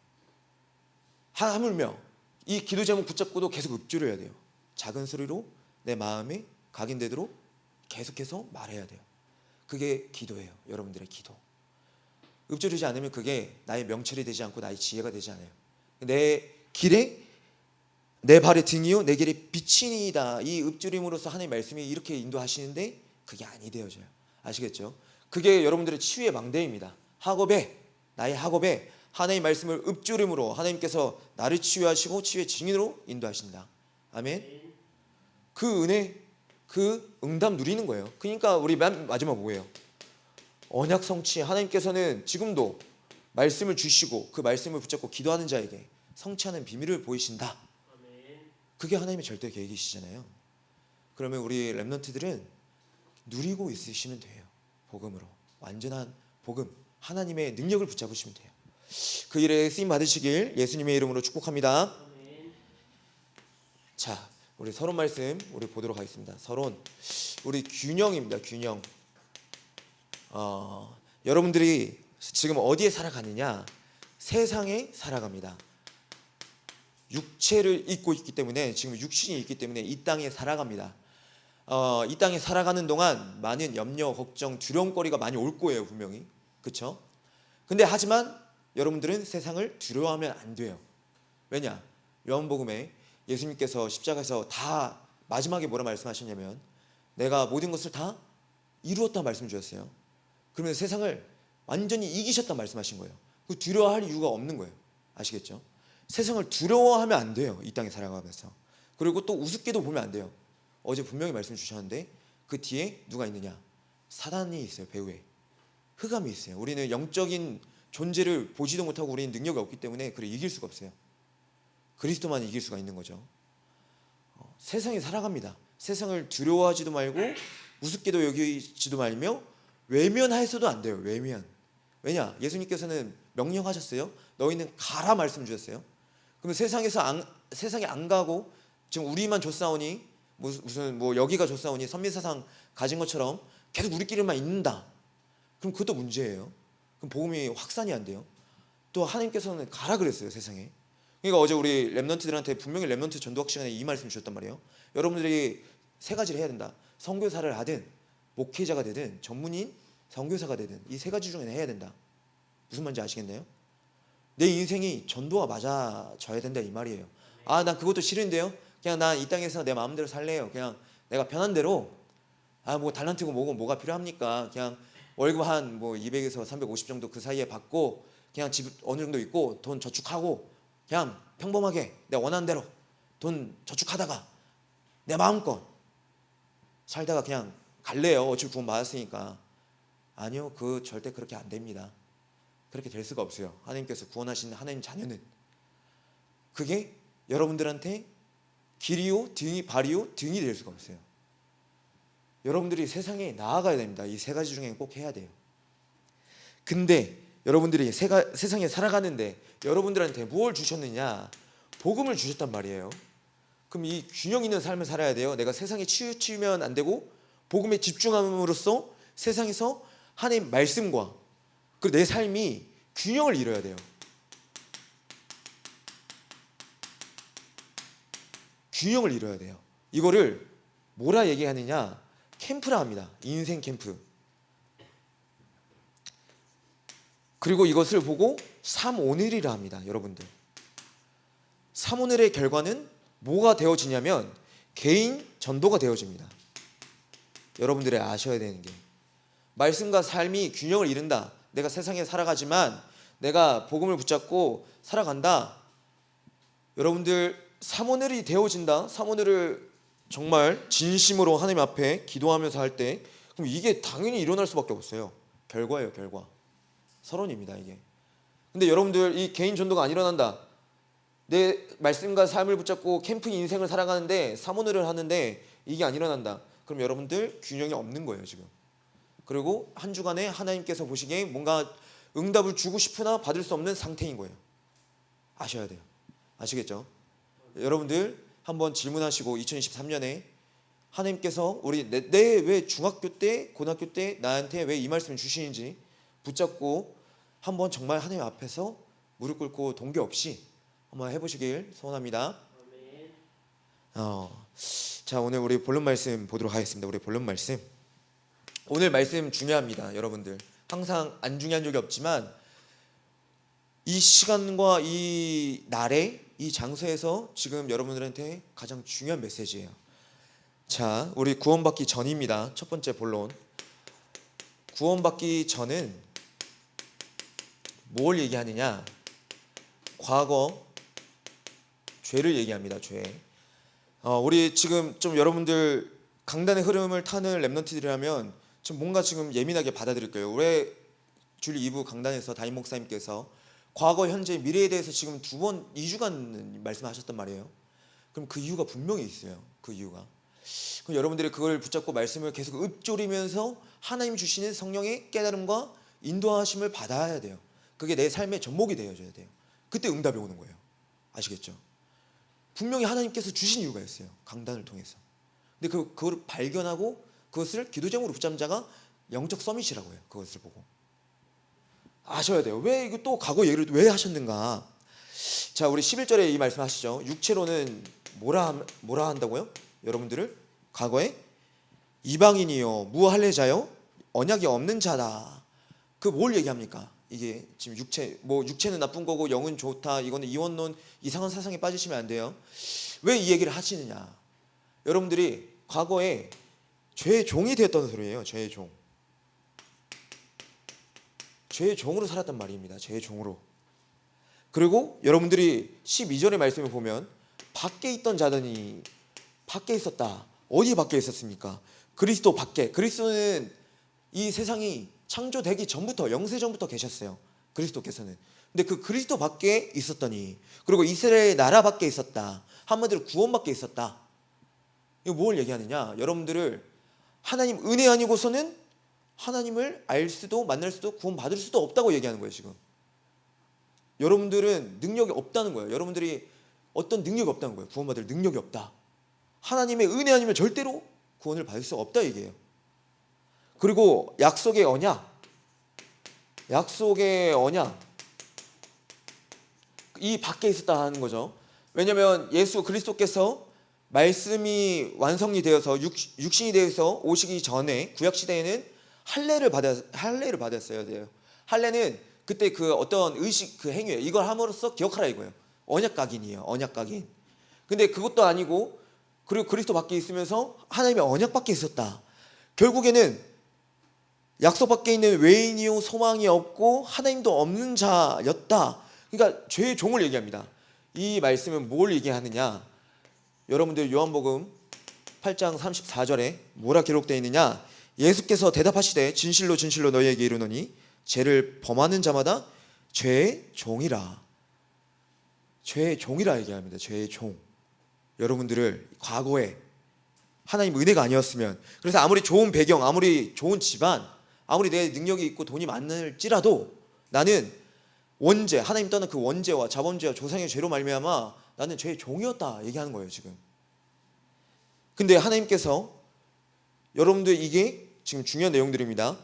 하물며 이 기도 제목 붙잡고도 계속 읊조려야 돼요. 작은 소리로 내 마음에 각인되도록 계속해서 말해야 돼요. 그게 기도예요. 여러분들의 기도. 읊조리지 않으면 그게 나의 명철이 되지 않고 나의 지혜가 되지 않아요. 내 길에 내 발의 등이요 내 길의 빛이니이다. 이 읊조림으로써 하나님의 말씀이 이렇게 인도하시는데 그게 아니 되어져요. 아시겠죠? 그게 여러분들의 치유의 망대입니다. 학업에 나의 학업에 하나님의 말씀을 읊조림으로 하나님께서 나를 치유하시고 치유의 증인으로 인도하신다. 아멘. 그 은혜, 그 응답 누리는 거예요. 그러니까 우리 맨 마지막 뭐예요? 언약 성취. 하나님께서는 지금도 말씀을 주시고 그 말씀을 붙잡고 기도하는 자에게 성취하는 비밀을 보이신다. 그게 하나님의 절대 계획이시잖아요. 그러면 우리 렘넌트들은 누리고 있으시면 돼요. 복음으로 완전한 복음, 하나님의 능력을 붙잡으시면 돼요. 그 일에 쓰임 받으시길 예수님의 이름으로 축복합니다. 자, 우리 서론 말씀 우리 보도록 하겠습니다. 서론 우리 균형입니다. 균형. 여러분들이 지금 어디에 살아가느냐? 세상에 살아갑니다. 육체를 입고 있기 때문에, 지금 육신이 있기 때문에 이 땅에 살아갑니다. 이 땅에 살아가는 동안 많은 염려, 걱정, 두려움거리가 많이 올 거예요, 분명히. 그렇죠? 근데 하지만 여러분들은 세상을 두려워하면 안 돼요. 왜냐? 요한복음에 예수님께서 십자가에서 다 마지막에 뭐라 말씀하셨냐면 내가 모든 것을 다 이루었다 말씀 주셨어요. 그러면 세상을 완전히 이기셨다 말씀하신 거예요. 그 두려워할 이유가 없는 거예요. 아시겠죠? 세상을 두려워하면 안 돼요. 이 땅에 살아가면서. 그리고 또 우습게도 보면 안 돼요. 어제 분명히 말씀 주셨는데 그 뒤에 누가 있느냐? 사단이 있어요. 배후에. 흑암이 있어요. 우리는 영적인 존재를 보지도 못하고 우리는 능력이 없기 때문에 그를 이길 수가 없어요. 그리스도만 이길 수가 있는 거죠. 세상에 살아갑니다. 세상을 두려워하지도 말고 우습게도 여기지도 말며 외면해서도 안 돼요. 외면. 왜냐? 예수님께서는 명령하셨어요. 너희는 가라 말씀 주셨어요. 그러면 세상에 안 가고 지금 우리만 줬사오니 무슨 뭐 여기가 줬사오니 선민사상 가진 것처럼 계속 우리끼리만 있는다. 그럼 그것도 문제예요. 그럼 복음이 확산이 안 돼요. 또 하나님께서는 가라 그랬어요, 세상에. 그러니까 어제 우리 렘넌트들한테 분명히 렘넌트 전도학 시간에 이 말씀 주셨단 말이에요. 여러분들이 세 가지를 해야 된다. 선교사를 하든 목회자가 되든 전문인 선교사가 되든 이 세 가지 중에 해야 된다. 무슨 말인지 아시겠나요? 내 인생이 전도가 맞아져야 된다 이 말이에요. 아, 난 그것도 싫은데요. 그냥 난 이 땅에서 내 마음대로 살래요. 그냥 내가 편한 대로 뭐 달란트고 뭐가 필요합니까? 그냥 월급 한 뭐 200에서 350 정도 그 사이에 받고 그냥 집 어느 정도 있고 돈 저축하고 그냥 평범하게 내가 원하는 대로 돈 저축하다가 내 마음껏 살다가 그냥 갈래요. 어차피 구원 받았으니까. 아니요, 그 절대 그렇게 안 됩니다. 그렇게 될 수가 없어요. 하나님께서 구원하신 하나님 자녀는 그게 여러분들한테 길이요, 발이요, 등이 될 수가 없어요. 여러분들이 세상에 나아가야 됩니다. 이 세 가지 중에 꼭 해야 돼요. 근데 여러분들이 세상에 살아가는데 여러분들한테 뭘 주셨느냐? 복음을 주셨단 말이에요. 그럼 이 균형 있는 삶을 살아야 돼요. 내가 세상에 치우치면 안 되고 복음에 집중함으로써 세상에서 하나님 말씀과 그 내 삶이 균형을 이뤄야 돼요. 균형을 이뤄야 돼요. 이거를 뭐라 얘기하느냐? 캠프라 합니다. 인생 캠프. 그리고 이것을 보고 3오늘이라 합니다. 여러분들. 3오늘의 결과는 뭐가 되어지냐면 개인 전도가 되어집니다. 여러분들이 아셔야 되는 게 말씀과 삶이 균형을 이룬다. 내가 세상에 살아가지만 내가 복음을 붙잡고 살아간다. 여러분들 3오늘이 되어진다. 3오늘을 정말 진심으로 하나님 앞에 기도하면서 할 때 그럼 이게 당연히 일어날 수밖에 없어요. 결과예요, 결과. 서론입니다, 이게. 근데 여러분들 이 개인 전도가 안 일어난다. 내 말씀과 삶을 붙잡고 캠프 인생을 살아가는데 3오늘을 하는데 이게 안 일어난다. 그럼 여러분들 균형이 없는 거예요, 지금. 그리고 한 주간에 하나님께서 보시기에 뭔가 응답을 주고 싶으나 받을 수 없는 상태인 거예요. 아셔야 돼요. 아시겠죠? 여러분들 한번 질문하시고 2023년에 하나님께서 우리 내 왜 중학교 때 고등학교 때 나한테 왜 이 말씀을 주시는지 붙잡고 한번 정말 하나님 앞에서 무릎 꿇고 동기 없이 한번 해보시길 소원합니다. 자, 오늘 우리 본론 말씀 보도록 하겠습니다. 우리 본론 말씀. 오늘 말씀 중요합니다, 여러분들. 항상 안 중요한 적이 없지만 이 시간과 이 날에 이 장소에서 지금 여러분들한테 가장 중요한 메시지예요. 자, 우리 구원받기 전입니다. 첫 번째 본론. 구원받기 전은 뭘 얘기하느냐? 과거 죄를 얘기합니다. 죄. 우리 지금 좀 여러분들 강단의 흐름을 타는 렘넌트들이라면 지금 뭔가 지금 예민하게 받아들일 거예요. 왜 주일 2부 강단에서 담임 목사님께서 과거, 현재, 미래에 대해서 지금 2주간 말씀하셨단 말이에요. 그럼 그 이유가 분명히 있어요. 그 이유가. 그럼 여러분들이 그걸 붙잡고 말씀을 계속 읊조리면서 하나님 주시는 성령의 깨달음과 인도하심을 받아야 돼요. 그게 내 삶의 전목이 되어줘야 돼요. 그때 응답이 오는 거예요. 아시겠죠? 분명히 하나님께서 주신 이유가 있어요. 강단을 통해서. 근데 그걸 발견하고 그것을 기도 제목으로 붙잡는 자가 영적 서밋이라고 해요. 그것을 보고 아셔야 돼요. 왜 이거 또 과거 얘기를 왜 하셨는가? 자, 우리 11절에 이 말씀하시죠. 육체로는 뭐라 한다고요? 여러분들을 과거에 이방인이요, 무할례자요, 언약이 없는 자다. 그 뭘 얘기합니까? 이게 지금 육체는 나쁜 거고 영은 좋다. 이거는 이원론 이상한 사상에 빠지시면 안 돼요. 왜 이 얘기를 하시느냐? 여러분들이 과거에 죄의 종이 되었던 소리예요. 죄의 종. 죄의 종으로 살았단 말입니다. 죄의 종으로. 그리고 여러분들이 12절의 말씀을 보면 밖에 있던 자들이 밖에 있었다. 어디 밖에 있었습니까? 그리스도 밖에. 그리스도는 이 세상이 창조되기 전부터, 영세 전부터 계셨어요. 그리스도께서는. 근데 그 그리스도 밖에 있었더니, 그리고 이스라엘 나라 밖에 있었다. 한마디로 구원 밖에 있었다. 이거 뭘 얘기하느냐? 여러분들을 하나님 은혜 아니고서는 하나님을 알 수도 만날 수도 구원받을 수도 없다고 얘기하는 거예요. 지금 여러분들은 능력이 없다는 거예요. 여러분들이 어떤 능력이 없다는 거예요. 구원받을 능력이 없다. 하나님의 은혜 아니면 절대로 구원을 받을 수 없다 얘기해요. 그리고 약속의 언약 이 밖에 있었다 하는 거죠. 왜냐하면 예수 그리스도께서 말씀이 완성이 되어서 육신이 되어서 오시기 전에 구약 시대에는 할례를 받았어야 돼요. 할례는 그때 그 어떤 의식 그 행위예요. 이걸 함으로써 기억하라 이거예요. 언약각인이에요. 언약각인. 근데 그것도 아니고 그리고 그리스도 밖에 있으면서 하나님의 언약 밖에 있었다. 결국에는 약속 밖에 있는 외인이요 소망이 없고 하나님도 없는 자였다. 그러니까 죄의 종을 얘기합니다. 이 말씀은 뭘 얘기하느냐? 여러분들 요한복음 8장 34절에 뭐라 기록되어 있느냐? 예수께서 대답하시되 진실로 진실로 너희에게 이르노니 죄를 범하는 자마다 죄의 종이라. 죄의 종이라 얘기합니다. 죄의 종. 여러분들을 과거에 하나님 은혜가 아니었으면, 그래서 아무리 좋은 배경, 아무리 좋은 집안, 아무리 내 능력이 있고 돈이 많을지라도 나는 원죄, 하나님 떠난 그 원죄와 자범죄와 조상의 죄로 말미암아 나는 죄의 종이었다 얘기하는 거예요. 지금. 근데 하나님께서 여러분들 이게 지금 중요한 내용들입니다.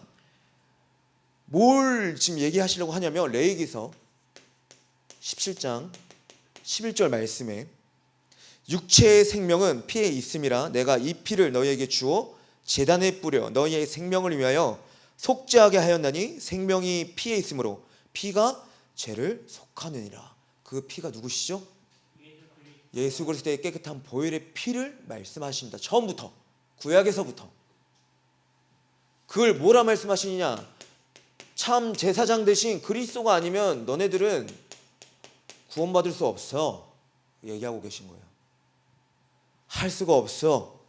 뭘 지금 얘기하시려고 하냐면 레위기서 17장 11절 말씀에 육체의 생명은 피에 있음이라 내가 이 피를 너희에게 주어 제단에 뿌려 너희의 생명을 위하여 속죄하게 하였나니 생명이 피에 있으므로 피가 죄를 속하느니라. 그 피가 누구시죠? 예수 그리스도의 깨끗한 보혈의 피를 말씀하십니다. 처음부터 구약에서부터. 그걸 뭐라 말씀하시느냐? 참 제사장 대신 그리스도가 아니면 너네들은 구원받을 수 없어 얘기하고 계신 거예요. 할 수가 없어.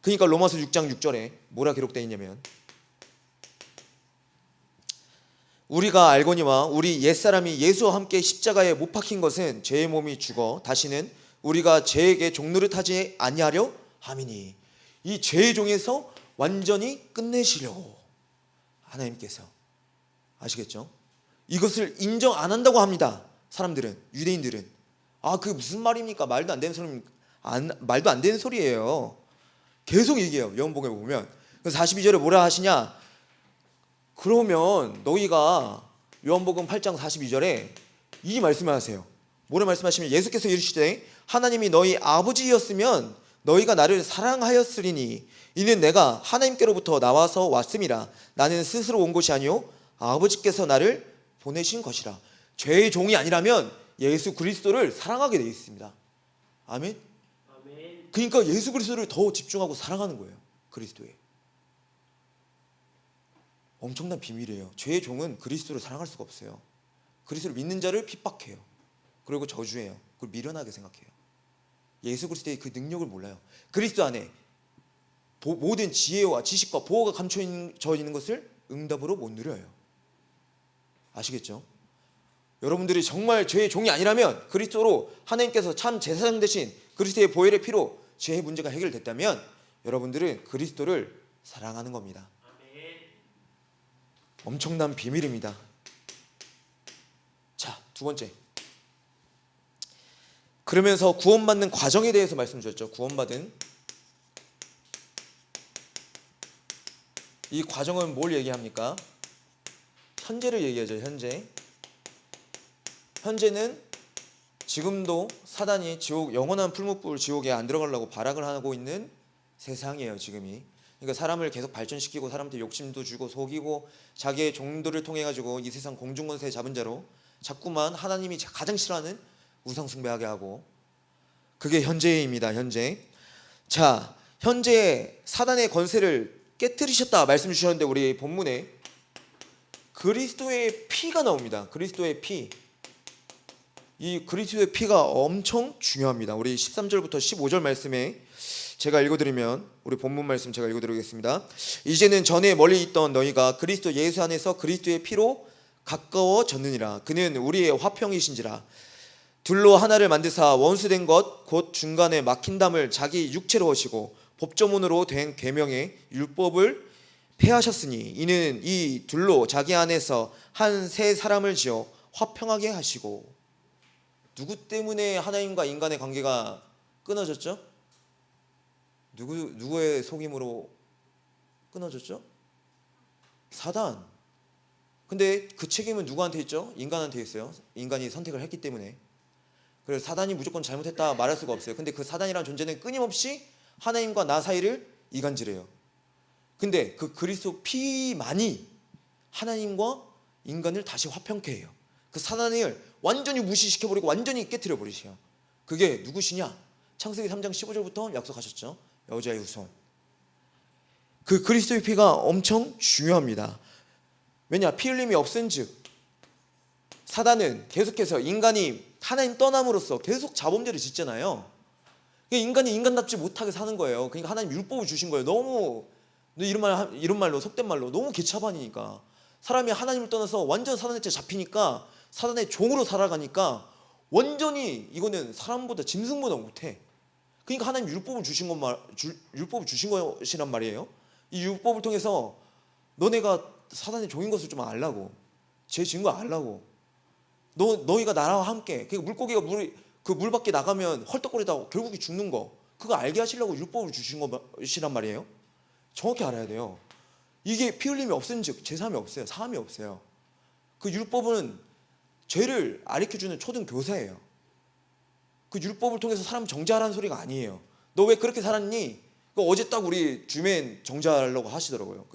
그러니까 로마서 6장 6절에 뭐라 기록되어 있냐면 우리가 알거니와 우리 옛사람이 예수와 함께 십자가에 못 박힌 것은 죄의 몸이 죽어 다시는 우리가 죄에게 종노릇하지 아니하려 함이니. 이 죄의 종에서 완전히 끝내시려고 하나님께서. 아시겠죠? 이것을 인정 안 한다고 합니다. 사람들은, 유대인들은. 아, 그게 무슨 말입니까? 말도 안 되는 소리예요. 계속 얘기해요. 요한복음에 보면. 그래서 42절에 뭐라 하시냐? 그러면 너희가 요한복음 8장 42절에 이 말씀을 하세요. 뭐라 말씀하시면 예수께서 이르시되 하나님이 너희 아버지였으면 너희가 나를 사랑하였으리니 이는 내가 하나님께로부터 나와서 왔음이라. 나는 스스로 온 것이 아니요 아버지께서 나를 보내신 것이라. 죄의 종이 아니라면 예수 그리스도를 사랑하게 되어 있습니다. 아멘. 그러니까 예수 그리스도를 더 집중하고 사랑하는 거예요. 그리스도에. 엄청난 비밀이에요. 죄의 종은 그리스도를 사랑할 수가 없어요. 그리스도를 믿는 자를 핍박해요. 그리고 저주해요. 그걸 미련하게 생각해요. 예수 그리스도의 그 능력을 몰라요. 그리스도 안에 모든 지혜와 지식과 보호가 감춰져 있는 것을 응답으로 못 누려요. 아시겠죠? 여러분들이 정말 죄의 종이 아니라면, 그리스도로 하나님께서 참 제사장 되신 그리스도의 보혈의 피로 죄의 문제가 해결됐다면 여러분들은 그리스도를 사랑하는 겁니다. 엄청난 비밀입니다. 자, 두 번째. 그러면서 구원받는 과정에 대해서 말씀 주셨죠. 구원받은 이 과정은 뭘 얘기합니까? 현재를 얘기하죠. 현재는 지금도 사단이 지옥, 영원한 풀무불 지옥에 안 들어가려고 발악을 하고 있는 세상이에요. 지금이. 그러니까 사람을 계속 발전시키고 사람한테 욕심도 주고 속이고 자기의 종들을 통해 가지고 이 세상 공중권세 잡은 자로 자꾸만 하나님이 가장 싫어하는 우상 숭배하게 하고, 그게 현재입니다. 현재. 자, 현재 사단의 권세를 깨뜨리셨다 말씀 주셨는데 우리 본문에 그리스도의 피가 나옵니다. 그리스도의 피. 이 그리스도의 피가 엄청 중요합니다. 우리 13절부터 15절 말씀에 제가 읽어드리면, 우리 본문 말씀 제가 읽어드리겠습니다. 이제는 전에 멀리 있던 너희가 그리스도 예수 안에서 그리스도의 피로 가까워졌느니라. 그는 우리의 화평이신지라. 둘로 하나를 만드사 원수된 것 곧 중간에 막힌 담을 자기 육체로 하시고 법조문으로 된 계명의 율법을 폐하셨으니 이는 이 둘로 자기 안에서 한 새 사람을 지어 화평하게 하시고. 누구 때문에 하나님과 인간의 관계가 끊어졌죠? 누구의 속임으로 끊어졌죠? 사단. 근데 그 책임은 누구한테 있죠? 인간한테 있어요. 인간이 선택을 했기 때문에. 그래서 사단이 무조건 잘못했다 말할 수가 없어요. 근데 그 사단이라는 존재는 끊임없이 하나님과 나 사이를 이간질해요. 근데 그 그리스도 피만이 하나님과 인간을 다시 화평케 해요. 그 사단을 완전히 무시시켜버리고 완전히 깨트려버리세요. 그게 누구시냐? 창세기 3장 15절부터 약속하셨죠. 여자의 후손. 그 그리스도의 피가 엄청 중요합니다. 왜냐? 피 흘림이 없은즉 사단은 계속해서 인간이 하나님 떠남으로써 계속 자범죄를 짓잖아요. 인간이 인간답지 못하게 사는 거예요. 그러니까 하나님 율법을 주신 거예요. 너무 이런 말로 속된 말로 너무 개차반이니까 사람이 하나님을 떠나서 완전 사단의 채 잡히니까 사단의 종으로 살아가니까 완전히 이거는 사람보다 짐승보다 못해. 그러니까 하나님 율법을 주신 것이란 말이에요. 이 율법을 통해서 너네가 사단의 종인 것을 좀 알라고, 죄 지은 거 알라고. 너희가 나라와 함께, 그러니까 물고기가 물 밖에 나가면 헐떡거리다가 결국에 죽는 거, 그거 알게 하시려고 율법을 주신 것이란 말이에요. 정확히 알아야 돼요. 이게 피 흘림이 없은즉 제사함이 없어요. 사함이 없어요. 그 율법은 죄를 가르쳐주는 초등 교사예요. 그 율법을 통해서 사람 정죄하라는 소리가 아니에요. 너 왜 그렇게 살았니? 어제 딱 우리 주맨 정죄하려고 하시더라고요.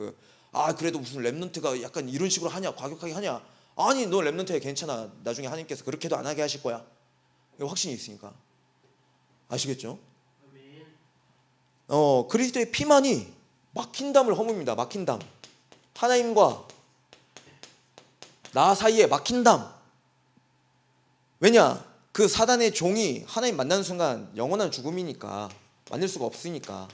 그래도 무슨 랩넌트가 약간 이런 식으로 하냐, 과격하게 하냐. 아니, 너 랩넌트에 괜찮아. 나중에 하나님께서 그렇게도 안 하게 하실 거야. 확신이 있으니까. 아시겠죠? 그리스도의 피만이 막힌 담을 허뭅니다. 막힌 담. 하나님과 나 사이에 막힌 담. 왜냐? 그 사단의 종이 하나님 만나는 순간 영원한 죽음이니까, 만날 수가 없으니까.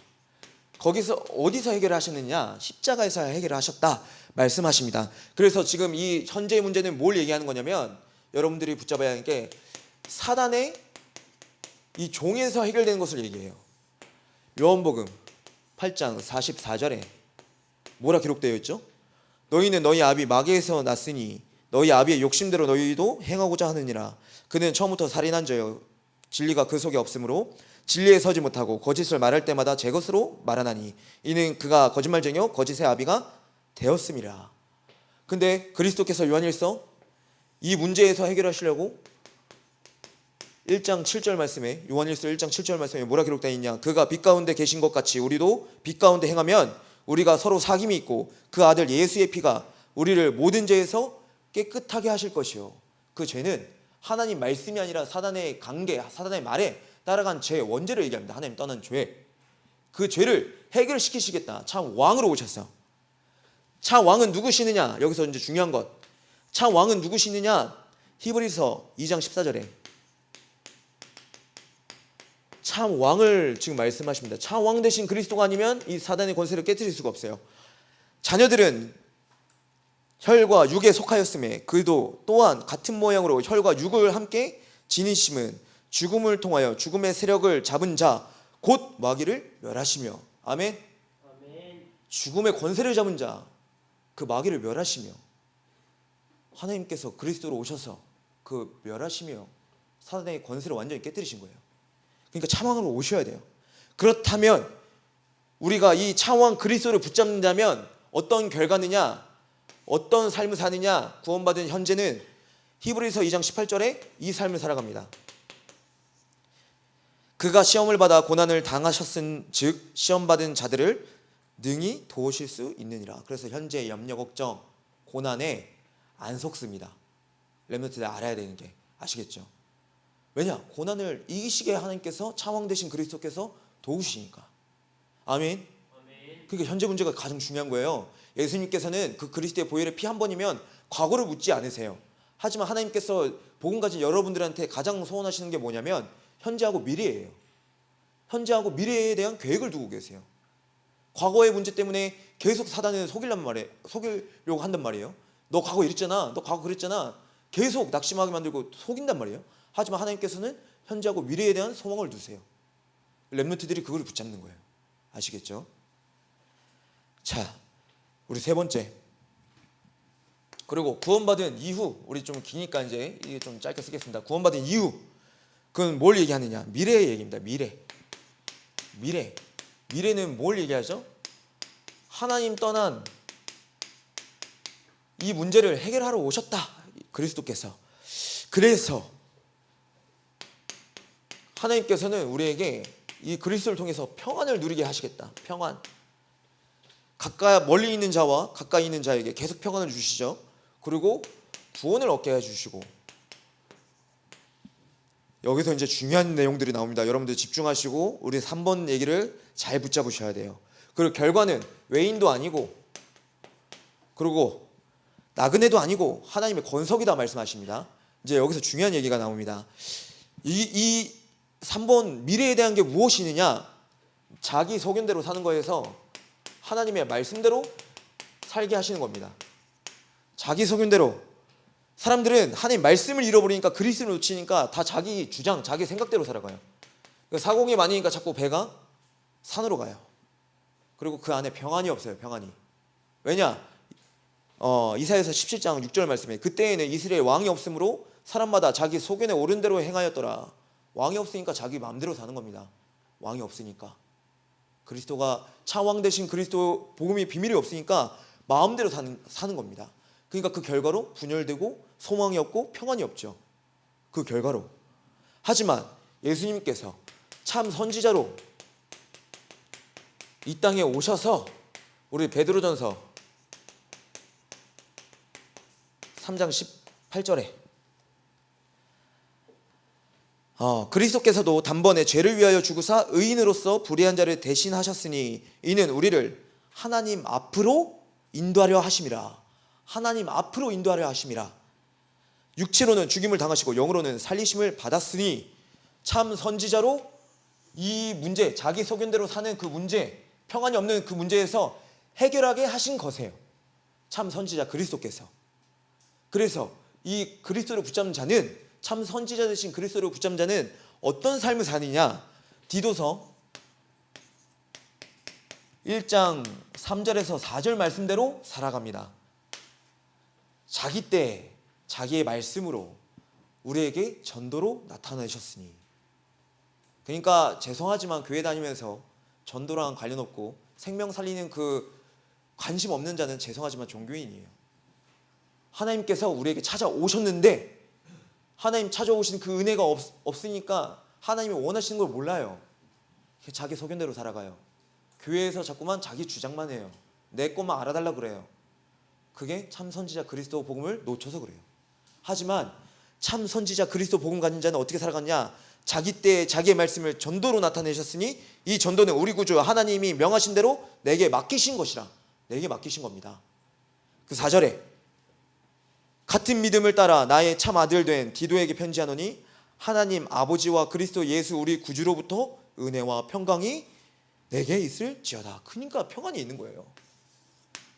거기서 어디서 해결하셨느냐? 십자가에서 해결하셨다 말씀하십니다. 그래서 지금 이 현재의 문제는 뭘 얘기하는 거냐면, 여러분들이 붙잡아야 하는 게 사단의 이 종에서 해결되는 것을 얘기해요. 요한복음 8장 44절에 뭐라 기록되어 있죠? 너희는 너희 아비 마귀에서 났으니 너희 아비의 욕심대로 너희도 행하고자 하느니라. 그는 처음부터 살인한 자요 진리가 그 속에 없으므로 진리에 서지 못하고 거짓을 말할 때마다 제 것으로 말하나니 이는 그가 거짓말쟁이요 거짓의 아비가 되었음이라. 근데 그리스도께서 요한일서 이 문제에서 해결하시려고 1장 7절 말씀에, 요한일서 1장 7절 말씀에 뭐라 기록되어 있냐? 그가 빛 가운데 계신 것 같이 우리도 빛 가운데 행하면 우리가 서로 사귐이 있고 그 아들 예수의 피가 우리를 모든 죄에서 깨끗하게 하실 것이요. 그 죄는 하나님 말씀이 아니라 사단의 관계, 사단의 말에 따라간 죄, 원죄를 얘기합니다. 하나님 떠난 죄. 그 죄를 해결시키시겠다. 참 왕으로 오셨어. 참 왕은 누구시느냐? 여기서 이제 중요한 것. 참 왕은 누구시느냐? 히브리서 2장 14절에 참 왕을 지금 말씀하십니다. 참 왕 대신 그리스도가 아니면 이 사단의 권세를 깨뜨릴 수가 없어요. 자녀들은 혈과 육에 속하였음에 그도 또한 같은 모양으로 혈과 육을 함께 지니심은 죽음을 통하여 죽음의 세력을 잡은 자 곧 마귀를 멸하시며. 아멘. 죽음의 권세를 잡은 자 그 마귀를 멸하시며, 하나님께서 그리스도로 오셔서 그 멸하시며 사단의 권세를 완전히 깨뜨리신 거예요. 그러니까 참왕으로 오셔야 돼요. 그렇다면 우리가 이 참왕 그리스도를 붙잡는다면 어떤 결과느냐, 어떤 삶을 사느냐. 구원받은 현재는 히브리서 2장 18절에 이 삶을 살아갑니다. 그가 시험을 받아 고난을 당하셨은 즉 시험받은 자들을 능히 도우실 수 있느니라. 그래서 현재 염려 걱정 고난에 안 속습니다. 렘넌트들 알아야 되는 게, 아시겠죠? 왜냐? 고난을 이기시게 하나님께서 참왕 되신 그리스도께서 도우시니까. 아멘. 그러니까 현재 문제가 가장 중요한 거예요. 예수님께서는 그 그리스도의 보혈의 피 한 번이면 과거를 묻지 않으세요. 하지만 하나님께서 복음 가진 여러분들한테 가장 소원하시는 게 뭐냐면 현재하고 미래예요. 현재하고 미래에 대한 계획을 두고 계세요. 과거의 문제 때문에 계속 사단을 속이려고 한단 말이에요. 너 과거 이랬잖아, 너 과거 그랬잖아, 계속 낙심하게 만들고 속인단 말이에요. 하지만 하나님께서는 현재하고 미래에 대한 소망을 두세요. 렘넌트들이 그걸 붙잡는 거예요. 아시겠죠? 자, 우리 세 번째. 그리고 구원받은 이후, 우리 좀 기니까 이제 이게 좀 짧게 쓰겠습니다. 구원받은 이후, 그건 뭘 얘기하느냐? 미래의 얘기입니다. 미래는 뭘 얘기하죠? 하나님 떠난 이 문제를 해결하러 오셨다, 그리스도께서. 그래서 하나님께서는 우리에게 이 그리스도를 통해서 평안을 누리게 하시겠다. 평안. 멀리 있는 자와 가까이 있는 자에게 계속 평안을 주시죠. 그리고 구원을 얻게 해주시고, 여기서 이제 중요한 내용들이 나옵니다. 여러분들 집중하시고 우리 3번 얘기를 잘 붙잡으셔야 돼요. 그리고 결과는 외인도 아니고 그리고 나그네도 아니고 하나님의 권석이다 말씀하십니다. 이제 여기서 중요한 얘기가 나옵니다. 이 3번 미래에 대한 게 무엇이느냐? 자기 소견대로 사는 거에서 하나님의 말씀대로 살게 하시는 겁니다. 자기 소견대로. 사람들은 하나님 말씀을 잃어버리니까 그리스도를 놓치니까 다 자기 주장, 자기 생각대로 살아가요. 사공이 많으니까 자꾸 배가 산으로 가요. 그리고 그 안에 평안이 없어요. 평안이. 왜냐? 이사야서 17장 6절 말씀에 그때에는 이스라엘 왕이 없으므로 사람마다 자기 소견에 옳은 대로 행하였더라. 왕이 없으니까 자기 마음대로 사는 겁니다. 왕이 없으니까. 그리스도가 차왕 되신 그리스도 복음이 비밀이 없으니까 마음대로 사는 겁니다. 그러니까 그 결과로 분열되고 소망이 없고 평안이 없죠. 그 결과로. 하지만 예수님께서 참 선지자로 이 땅에 오셔서 우리 베드로전서 3장 18절에 그리스도께서도 단번에 죄를 위하여 죽으사 의인으로서 불의한 자를 대신하셨으니 이는 우리를 하나님 앞으로 인도하려 하심이라. 하나님 앞으로 인도하려 하심이라. 육체로는 죽임을 당하시고 영으로는 살리심을 받았으니 참 선지자로 이 문제, 자기 소견대로 사는 그 문제, 평안이 없는 그 문제에서 해결하게 하신 거세요. 참 선지자 그리스도께서. 그래서 이 그리스도를 붙잡는 자는, 참 선지자 되신 그리스도를 붙잡는 자는 어떤 삶을 사느냐? 디도서 1장 3절에서 4절 말씀대로 살아갑니다. 자기 때 자기의 말씀으로 우리에게 전도로 나타나셨으니. 그러니까 죄송하지만 교회 다니면서 전도랑 관련 없고 생명 살리는 그 관심 없는 자는 죄송하지만 종교인이에요. 하나님께서 우리에게 찾아오셨는데 하나님 찾아오신 그 은혜가 없으니까 하나님이 원하시는 걸 몰라요. 자기 소견대로 살아가요. 교회에서 자꾸만 자기 주장만 해요. 내 것만 알아달라고 그래요. 그게 참 선지자 그리스도 복음을 놓쳐서 그래요. 하지만 참 선지자 그리스도 복음 가진 자는 어떻게 살아갔냐? 자기 때 자기의 말씀을 전도로 나타내셨으니 이 전도는 우리 구주 하나님이 명하신 대로 내게 맡기신 것이라. 내게 맡기신 겁니다. 그 4절에 같은 믿음을 따라 나의 참 아들 된 디도에게 편지하노니 하나님 아버지와 그리스도 예수 우리 구주로부터 은혜와 평강이 내게 있을지어다. 그러니까 평안이 있는 거예요.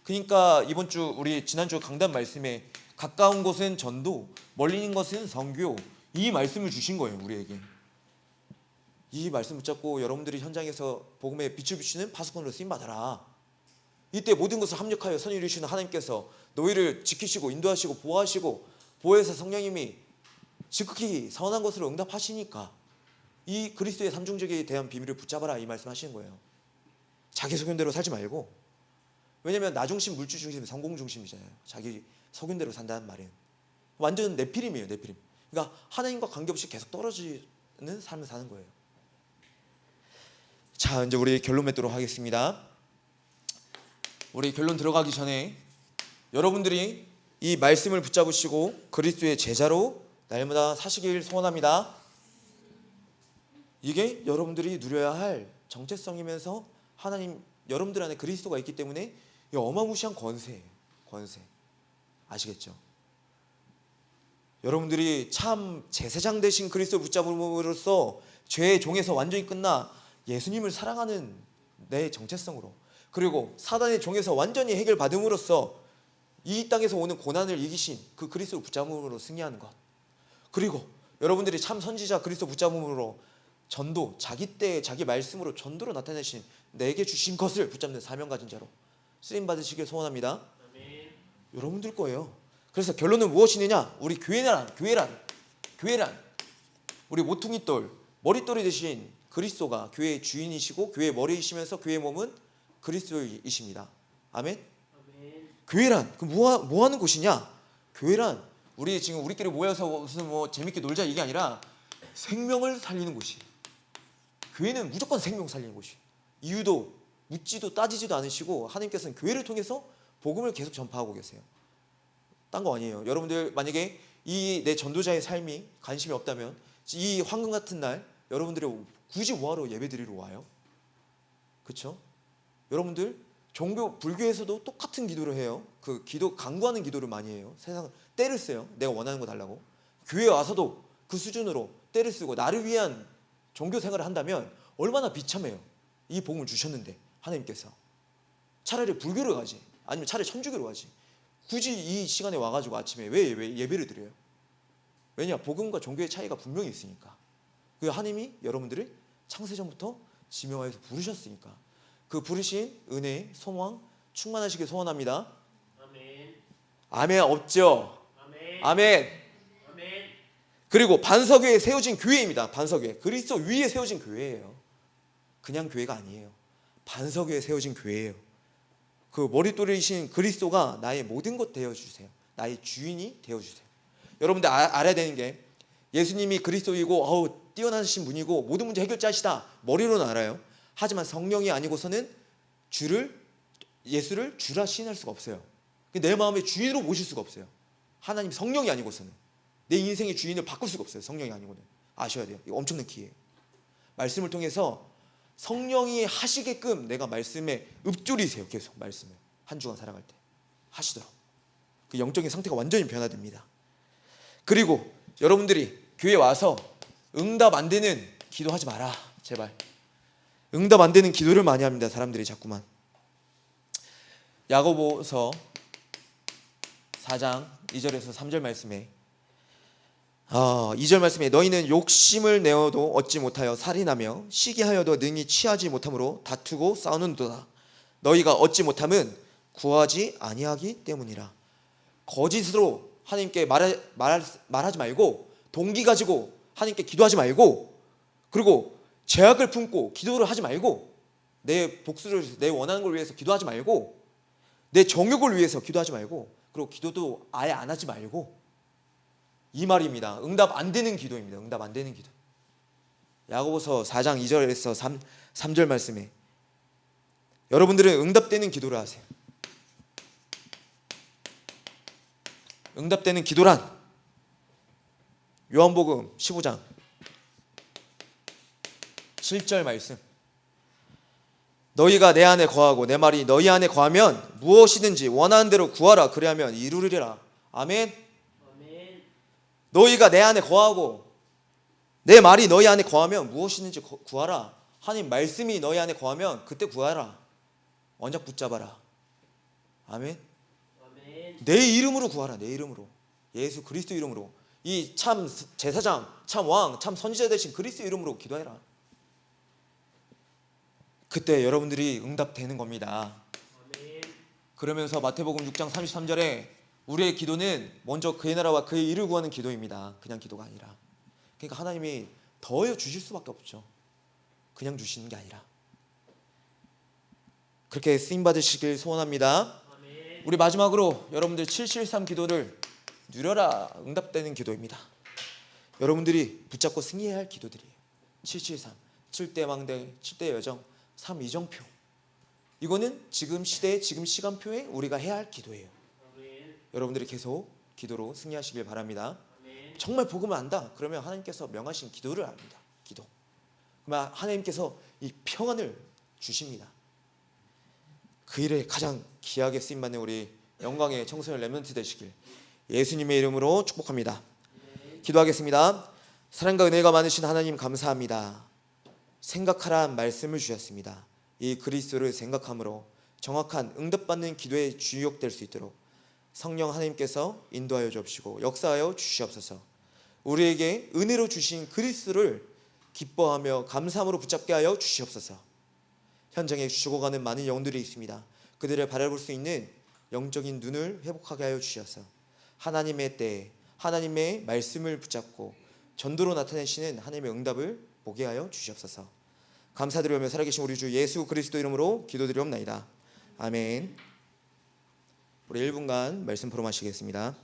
그러니까 이번 주 우리 지난주 강단 말씀에 가까운 곳은 전도, 멀리 있는 것은 선교, 이 말씀을 주신 거예요. 우리에게 이 말씀 붙잡고 여러분들이 현장에서 복음에 빛을 비추는 파수꾼으로 쓰임 받아라. 이때 모든 것을 합력하여 선을 이루시는 하나님께서 너희를 지키시고 인도하시고 보호하시고 보혜사 성령님이 지극히 선한 것으로 응답하시니까 이 그리스도의 삼중적에 대한 비밀을 붙잡아라, 이 말씀 하시는 거예요. 자기 소견대로 살지 말고. 왜냐면 나 중심, 물질 중심, 성공 중심이잖아요. 자기 소견대로 산다는 말은 완전 네피림이에요. 네피림. 그러니까 하나님과 관계없이 계속 떨어지는 삶을 사는 거예요. 자, 이제 우리 결론 맺도록 하겠습니다. 우리 결론 들어가기 전에 여러분들이 이 말씀을 붙잡으시고 그리스도의 제자로 날마다 사시길 소원합니다. 이게 여러분들이 누려야 할 정체성이면서 하나님 여러분들 안에 그리스도가 있기 때문에 이 어마무시한 권세예요. 권세. 아시겠죠? 여러분들이 참 제사장 되신 그리스도 붙잡음으로써 죄의 종에서 완전히 끝나 예수님을 사랑하는 내 정체성으로, 그리고 사단의 종에서 완전히 해결받음으로써 이 땅에서 오는 고난을 이기신 그 그리스도 붙잡음으로 승리하는 것, 그리고 여러분들이 참 선지자 그리스도 붙잡음으로 전도, 자기 때 자기 말씀으로 전도로 나타내신 내게 주신 것을 붙잡는 사명 가진 자로 쓰임 받으시길 소원합니다. 여러분들 거예요. 그래서 결론은 무엇이느냐? 우리 교회란 우리 모퉁이돌, 머릿돌이 되신 그리스도가 교회의 주인이시고 교회의 머리이시면서 교회의 몸은 그리스도이십니다. 아멘. 교회란 뭐 하는 곳이냐? 교회란 우리 지금 우리끼리 모여서 무슨 뭐 재밌게 놀자 이게 아니라 생명을 살리는 곳이. 교회는 무조건 생명 살리는 곳이. 이유도 묻지도 따지지도 않으시고 하나님께서는 교회를 통해서 복음을 계속 전파하고 계세요. 딴 거 아니에요. 여러분들 만약에 이 내 전도자의 삶이 관심이 없다면 이 황금 같은 날 여러분들이 굳이 뭐하러 예배드리러 와요? 그렇죠? 여러분들 종교 불교에서도 똑같은 기도를 해요. 그 기도 강구하는 기도를 많이 해요. 세상 때를 써요. 내가 원하는 거 달라고. 교회에 와서도 그 수준으로 때를 쓰고 나를 위한 종교 생활을 한다면 얼마나 비참해요. 이 복음을 주셨는데 하나님께서. 차라리 불교를 가지, 아니면 차라리 천주교로 가지. 굳이 이 시간에 와가지고 아침에 왜 예배를 드려요? 왜냐? 복음과 종교의 차이가 분명히 있으니까. 그 하나님이 여러분들을 창세전부터 지명하여서 부르셨으니까 그 부르신 은혜, 소망 충만하시길 소원합니다. 아멘. 없죠? 아멘. 그리고 반석위에 세워진 교회입니다. 반석위에, 그리스도 위에 세워진 교회예요. 그냥 교회가 아니에요. 반석위에 세워진 교회예요. 그 머릿돌이신 그리스도가 나의 모든 것 되어주세요. 나의 주인이 되어주세요. 여러분들 알아야 되는 게 예수님이 그리스도이고 뛰어나신 분이고 모든 문제 해결자시다 머리로는 알아요. 하지만 성령이 아니고서는 예수를 주라 시인할 수가 없어요. 내 마음의 주인으로 모실 수가 없어요. 하나님 성령이 아니고서는 내 인생의 주인을 바꿀 수가 없어요. 성령이 아니고는. 아셔야 돼요. 이거 엄청난 기회예요. 말씀을 통해서 성령이 하시게끔 내가 말씀에 읊조리세요. 계속 말씀을 한 주간 살아갈 때 하시도록. 그 영적인 상태가 완전히 변화됩니다. 그리고 여러분들이 교회에 와서 응답 안 되는 기도하지 마라. 제발. 응답 안 되는 기도를 많이 합니다. 사람들이 자꾸만. 야고보서 4장 2절에서 3절 말씀에 2절 말씀에 너희는 욕심을 내어도 얻지 못하여 살인하며 시기하여도 능히 취하지 못함으로 다투고 싸우는도다. 너희가 얻지 못함은 구하지 아니하기 때문이라. 거짓으로 하나님께 말하지 말고, 동기 가지고 하나님께 기도하지 말고, 그리고 죄악을 품고 기도를 하지 말고, 내 복수를 내 원하는 걸 위해서 기도하지 말고, 내 정욕을 위해서 기도하지 말고, 그리고 기도도 아예 안 하지 말고, 이 말입니다. 응답 안 되는 기도입니다. 응답 안 되는 기도. 야고보서 4장 2절에서 3절 말씀에 여러분들은 응답되는 기도를 하세요. 응답되는 기도란 요한복음 15장 7절 말씀. 너희가 내 안에 거하고 내 말이 너희 안에 거하면 무엇이든지 원하는 대로 구하라. 그리하면 이루리라. 아멘. 너희가 내 안에 거하고 내 말이 너희 안에 거하면 무엇이든지 구하라. 하나님 말씀이 너희 안에 거하면 그때 구하라. 언약 붙잡아라. 아멘. 내 이름으로 구하라. 내 이름으로. 예수 그리스도 이름으로. 이 참 제사장, 참 왕, 참 선지자 되신 그리스도 이름으로 기도해라. 그때 여러분들이 응답되는 겁니다. 그러면서 마태복음 6장 33절에 우리의 기도는 먼저 그의 나라와 그의 일을 구하는 기도입니다. 그냥 기도가 아니라. 그러니까 하나님이 더해 주실 수밖에 없죠. 그냥 주시는 게 아니라. 그렇게 쓰임 받으시길 소원합니다. 우리 마지막으로 여러분들 773 기도를 누려라 응답되는 기도입니다. 여러분들이 붙잡고 승리해야 할 기도들이에요. 773 7대 망대 7대 여정 3 이정표. 이거는 지금 시대에 지금 시간표에 우리가 해야 할 기도예요. 여러분들이 계속 기도로 승리하시길 바랍니다. 정말 복음을 안다 그러면 하나님께서 명하신 기도를 압니다. 기도. 그러면 하나님께서 이 평안을 주십니다. 그 일에 가장 귀하게 쓰임받는 우리 영광의 청소년 렘넌트 되시길 예수님의 이름으로 축복합니다. 기도하겠습니다. 사랑과 은혜가 많으신 하나님 감사합니다. 생각하라는 말씀을 주셨습니다. 이 그리스도를 생각함으로 정확한 응답받는 기도에 주역될 수 있도록 성령 하나님께서 인도하여 주옵시고 역사하여 주시옵소서. 우리에게 은혜로 주신 그리스도를 기뻐하며 감사함으로 붙잡게 하여 주시옵소서. 현장에 죽어가는 많은 영들이 있습니다. 그들을 바라볼 수 있는 영적인 눈을 회복하게 하여 주셔서 하나님의 때에 하나님의 말씀을 붙잡고 전도로 나타내시는 하나님의 응답을 보게 하여 주시옵소서. 감사드리며 살아계신 우리 주 예수 그리스도 이름으로 기도드리옵나이다. 아멘. 우리 1분간 말씀 포럼하시겠습니다.